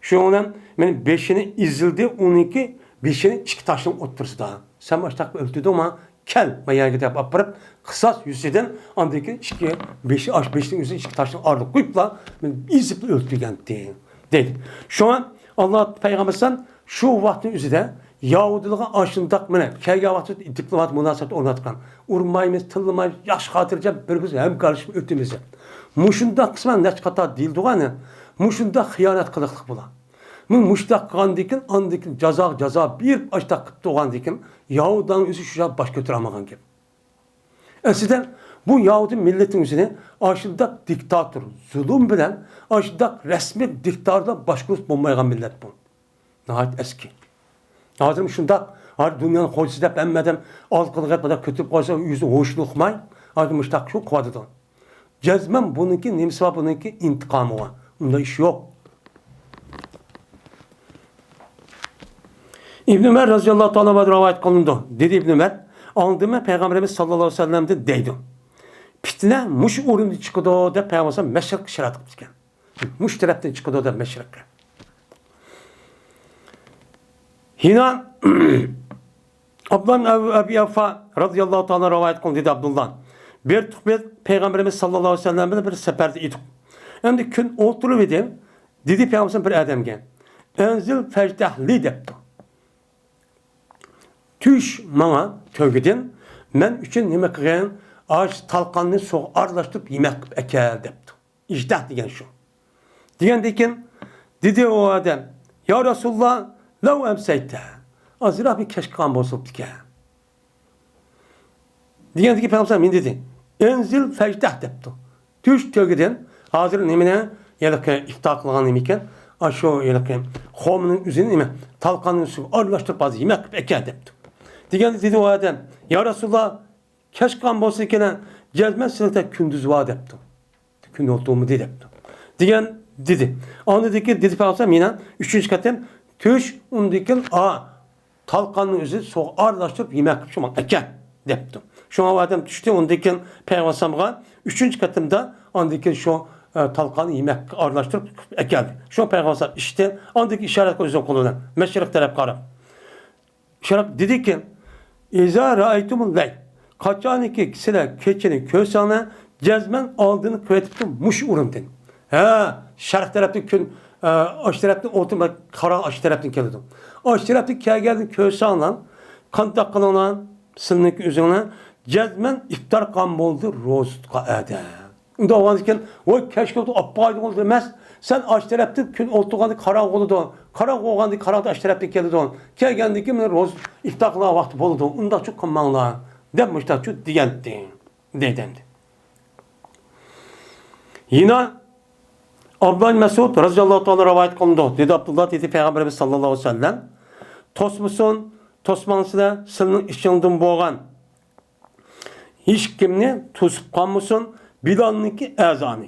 Şundan benim beşini izildi 12 beşini iki taşın otursu da. Sen başta öldürdü ama kel bayağı gidip aparıp kısas yüzden andaki iki beşi aş beşin yüzü iki taşın ardı koyupla izip öldürgen dedi. Şu an Allah peygambersen şu vaktin üzerinde Yahudiliğe aşındak mene kelge vakti diplomat münasebet ornatkan. Urmayımız, tılmayız, yaş hatırca bir kız hem karışıp ötümüzü. Muşunda kısmen ne kata değil doğanı. Muşunda hıyanet kılıklık bula. Muşta kandikin andikin caza bir açta kıt doğan dikin Yahudan üzü şuşa baş götüremağın gibi. Eskiden bu Yahudi milletin üzerine aşındak diktatör, zulüm bilen aşındak resmi diktatörle başkılık bulmayan millet bu. Nahayet eski. Hazırım şunda dünyanın hoşsuz hep emmeden alkılık etmeden kötü koysa yüzü hoşluq may. Hazırım müştak şu kuvadıdan. Cezmen bununki nimsa bununki intikamı var. Bunda iş yok. İbn Ömer radıyallahu ta'ala rivayet kılındı. Dedi İbn Ömer, andime Peygamberimiz sallallahu aleyhi ve sellem'de deydi. Fitne muş uğrunda çıkıdı da Peygamberimiz meşrik şerat kılmışken. Muş taraftan çıkıdı da meşrik. Hina Abdullah Ebi Afa radıyallahu ta'ala rivayet kılındı dedi Abdullah. Bir tukbet Peygamberimiz sallallahu aleyhi ve sellem'de bir seferde idik. Hem de gün oturuverdim. Dedi Peygamberimiz bir adamga. Enzil fecdahli depti. Tüş bana tövgedin, men üçün nime kıyan ağaç talqanını soğuk arlaştırıp yemek ekel depti. İcdah degen şu. Degen deken, dedi o adam, ya Resulullah, lav emseyte, azira bir keşkan bozulup dike. Degen deki Peygamber min dedi, enzil fecdah depti. Tüş tövgedin, hazır nimine, yelik iftar kılgan nimiken, aşağı yelik hominin üzerine nime, talqanını soğuk arlaştırıp azı yemek ekel depti. Digen dedi o adam, ya Resulullah, keşkan bolsa ikenen cezmen sınıfta kündüz vaat ettim. Gün olduğumu dedi. Digen dedi. Onu dedi ki, dedi Peygamber minen, üçüncü katım, tüş, onu diken, talkanın üzeri soğuk ağırlaştırıp yemek şuman, eken, deptim. Şu an o adam düştü, onu diken Peygamber'e, üçüncü katımda, onu diken şu talkanı yemek ağırlaştırıp ekeldi. Şu an Peygamber işte, onu diken işaret koyuyorsun kolundan, meşrik taraf karab. İşaret dedi ki, İza ra'aytumul ley. Kaçan ki kişiler keçinin kösana cezmen aldığını kvetiptim muş urumdin. Şark tarafta gün aş tarafta oturma kara aş taraftan geldim. Aş tarafta geldim kösanla kantak kılınan sınık üzerine cezmen iftar kan boldu rozqa ada. Unda oğanken o keşke oldu appaydı oldu demez. Sen aş tarafta gün oturgandı kara oldu. Kara oğandı kara aş tarafta geldi. Gelgendi ki men roz iftarla vakti boldu. Unda çok kamanla demişler şu diyendi. Dedemdi. Yine Abdullah Mesud radıyallahu ta'ala rivayet kılındı. Dedi Abdullah dedi Peygamberimiz sallallahu aleyhi ve sellem. Tosmusun, tosmanısına sının içinden boğan. Hiç kimni tutup kalmışsın Bilal'nınki ezanı.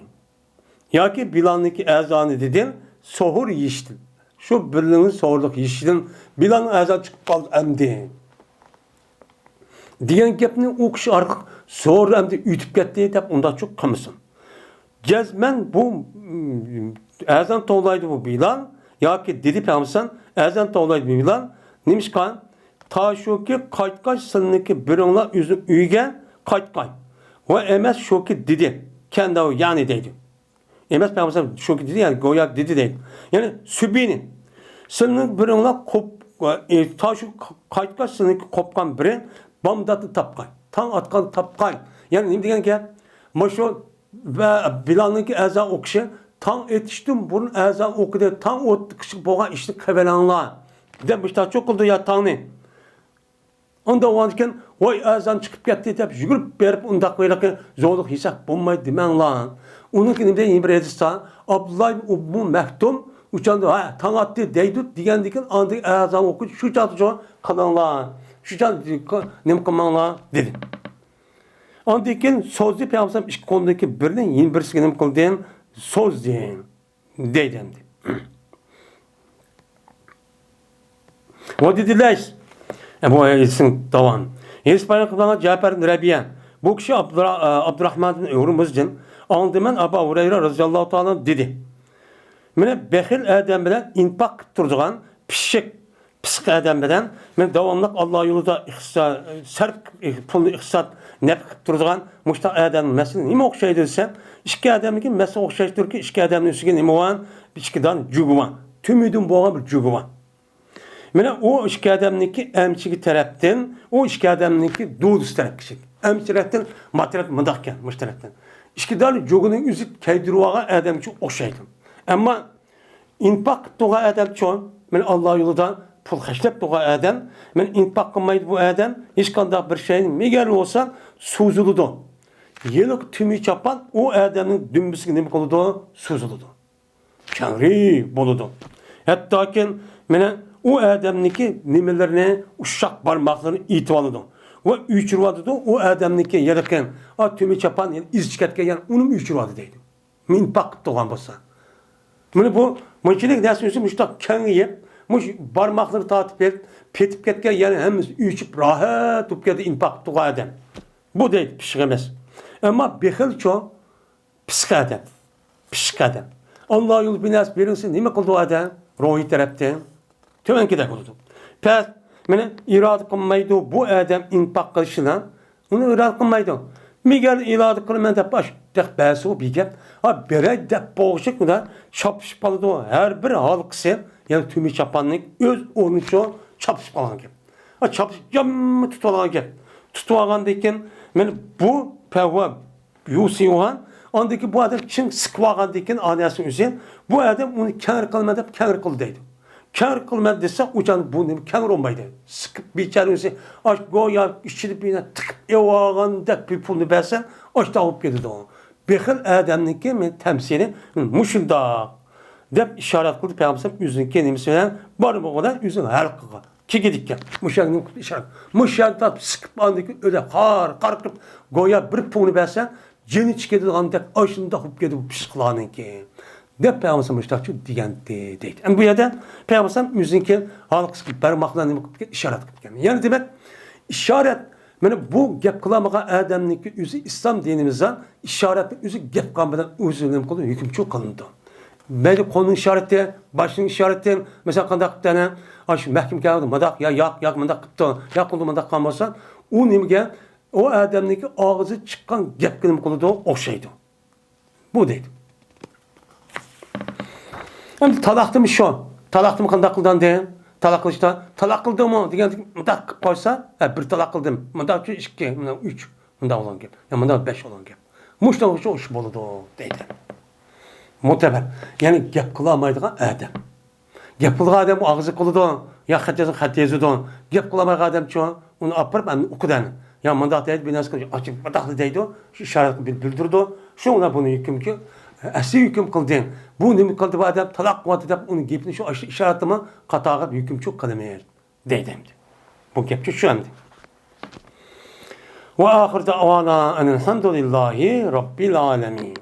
Ya ki Bilal'nınki ezanı dedin sohur yiştin. Şu birliğini sohurluk yiştin. Bilal'ın ezanı çıkıp kaldı emdi. Diyen gepni o kişi artık sohur emdi ütüp gitti deyip onda çok kamışsın. Cezmen bu ezan toğlaydı bu Bilal. Ya ki dedi Peygamber ezan toğlaydı bu Bilal. Neymiş kan? Ta şu ki kaytkaç sınıki birunla üzüm üyge kaytkay. Ve emez şu ki dedi. Kendi o yani dedi. Emas Peygamber şu dedi yani goya dedi değil. Yani sübini. Senin birinle kop taşı kayıtkaç senin kopkan biri bamdatı tapkay. Tan atkan tapkay. Yani ne diyen ki maşo ve bilanlık ezan okuşu tan etiştim bunun ezan okudu. Tan o kışık boğa işte kevelanlar. Demişler çok oldu ya tanı. Onda o anken vay azan çıkıp gitti deyip yugurip berip undaq koyarken zorluk hesap bulmaydı demen lan. Onun kinimde yeni bir edista Abdullah bu mehtum uçanda ha tan attı deydi digendikin andı azan oku şu çatı kalanlar. Şu çatı nem kamanlar dedi. Andikin sözlü peygamber iş konudaki birinin yeni birisi nem kıldığın söz deyin. Deydimdi. O dediler. Bu isim davan. İspanya kılana Cafer Rabiye. Bu kişi Abdurrahman Hurmuz'cun. Andımen Abu Hureyre radıyallahu ta'ala dedi. Mene behil adam bilen infak turduğan pişik psik adam bilen men davamlıq Allah yolunda sarf pulunu ihsat nefk turduğan muştaq adam mesela nima okşaydı dese iki adamın mesela okşaydı ki iki adamın üstüne nima var içkidan cuguvan. Tümüdün boğan bir cuguvan. Mene o iki adamniki emçiki taraftan, o iki adamniki doğrusu taraf kişi. Emçi taraftan materyal mıdakken, müşterekten. İşkidarlı jogunun yüzü kaydıruvağa adam için okşaydım. Ama infak tuğa adam çoğun, men Allah yolundan pul haşlep tuğa adam, men infak kılmaydı bu adam, hiç kandak bir şeyin meğer olsa suzuludu. Yıllık tümü çapan o adamın dümbüsü demek oldu, suzuludu. Kenri boludu. Hatta ki mene o adamniki nimelerine uşak parmaklarını itivalıdı. Ve üçürvadıdı o adamniki yerken o tümü çapan iz çıkartken yani onun üçürvadı deydi. Min pak doğan basa. Bunu bu mınçılık dersi müştak kengiye muş parmakları tatip et petip ketken yani hem üçüp rahat tutup geldi inpak doğan adam. Bu değil pişiremez. Ama behil çoğu psik adam. Psik adam. Allah yolu binas verilsin ne mi kıldı o adam? Ruhi taraftan. Tümenki de kıldı. Pes, mene irade kılmaydı bu adam infak kılışına. Onu irade kılmaydı. Miger irade kılmaydı da baş. Tek bäsi o bigep. Ha bere de boğuşuk da çapışıp aladı o. Her bir halkısı yani tümü çapanlık öz onun şu çapışıp alan gep. Ha çapışıp camı tutulan gep. Tutulan deyken mene bu pevva yusi olan andaki bu adam için sıkvagan deyken anasının üzerine bu adam onu kâr kılmadı kâr kıl deydi. Kâr kılmadı dese uçan bunu kâr olmaydı. Sıkıp bir çaresi aç goya işçilik birine tıkıp evagan dek bir pulunu versen aç da alıp geldi o. Behil adamınki mi temsili muşulda dep işaret kıldı Peygamber yüzün kendimi söyleyen var mı o kadar yüzün her kıga. Ki gidikken muşakın işaret. Muşakta sıkıp andaki öyle kar kırıp goya bir pulunu versen ceni çıkedi andek aşında hop geldi bu pişkılanın ki. Dep Peygamber müştakçı digenti deydi. Yani bu yerde Peygamber yüzünki halk sıkıp parmaklarını işaret kıldı. Yani demek işaret yani bu gep kılamağa adamniki yüzü İslam dinimizden işaretli yüzü gep kalmadan üzülüm kılıyor hükümçü kılındı. Bence konunun işareti, başının işareti mesela kandak tane aş mahkem geldi madak ya yak madak kıptı yak oldu madak kalmasa o nimge o adamniki ağzı çıkan gep kılım kıldı o şeydi. Bu deydi. Yani talaktım şu talaktım kandak kıldan deyin. Talak kılıçta, talak kıldım mı? Diyen mıdak koysa, bir talak kıldım. Mıdak iki, mıdak üç, mıdak olan gibi. Ya mıdak beş olan gibi. Muşta şu iş boludu deydi. Muteber. Yani gep kılamaydıgan adam. Gep kılgan adam ağzı kılıdı. Ya hatyazı don. Gep kılamaydıgan adam çoğu. Onu apırıp ben okudan. Ya mıdak deydi, bir nasıl kılıcı. Açık mıdak deydi o. Şu işaret bildirdi. Şuna bunu hüküm ki. Asli hüküm kıldın. Bu ne kıldı bu adam talak kuvvet edip onun gepini şu işaretimi katağa hüküm çok kılmıyor deydimdi. Bu gepçi şu emdi. Ve ahir davana enelhamdülillahi rabbil alemin.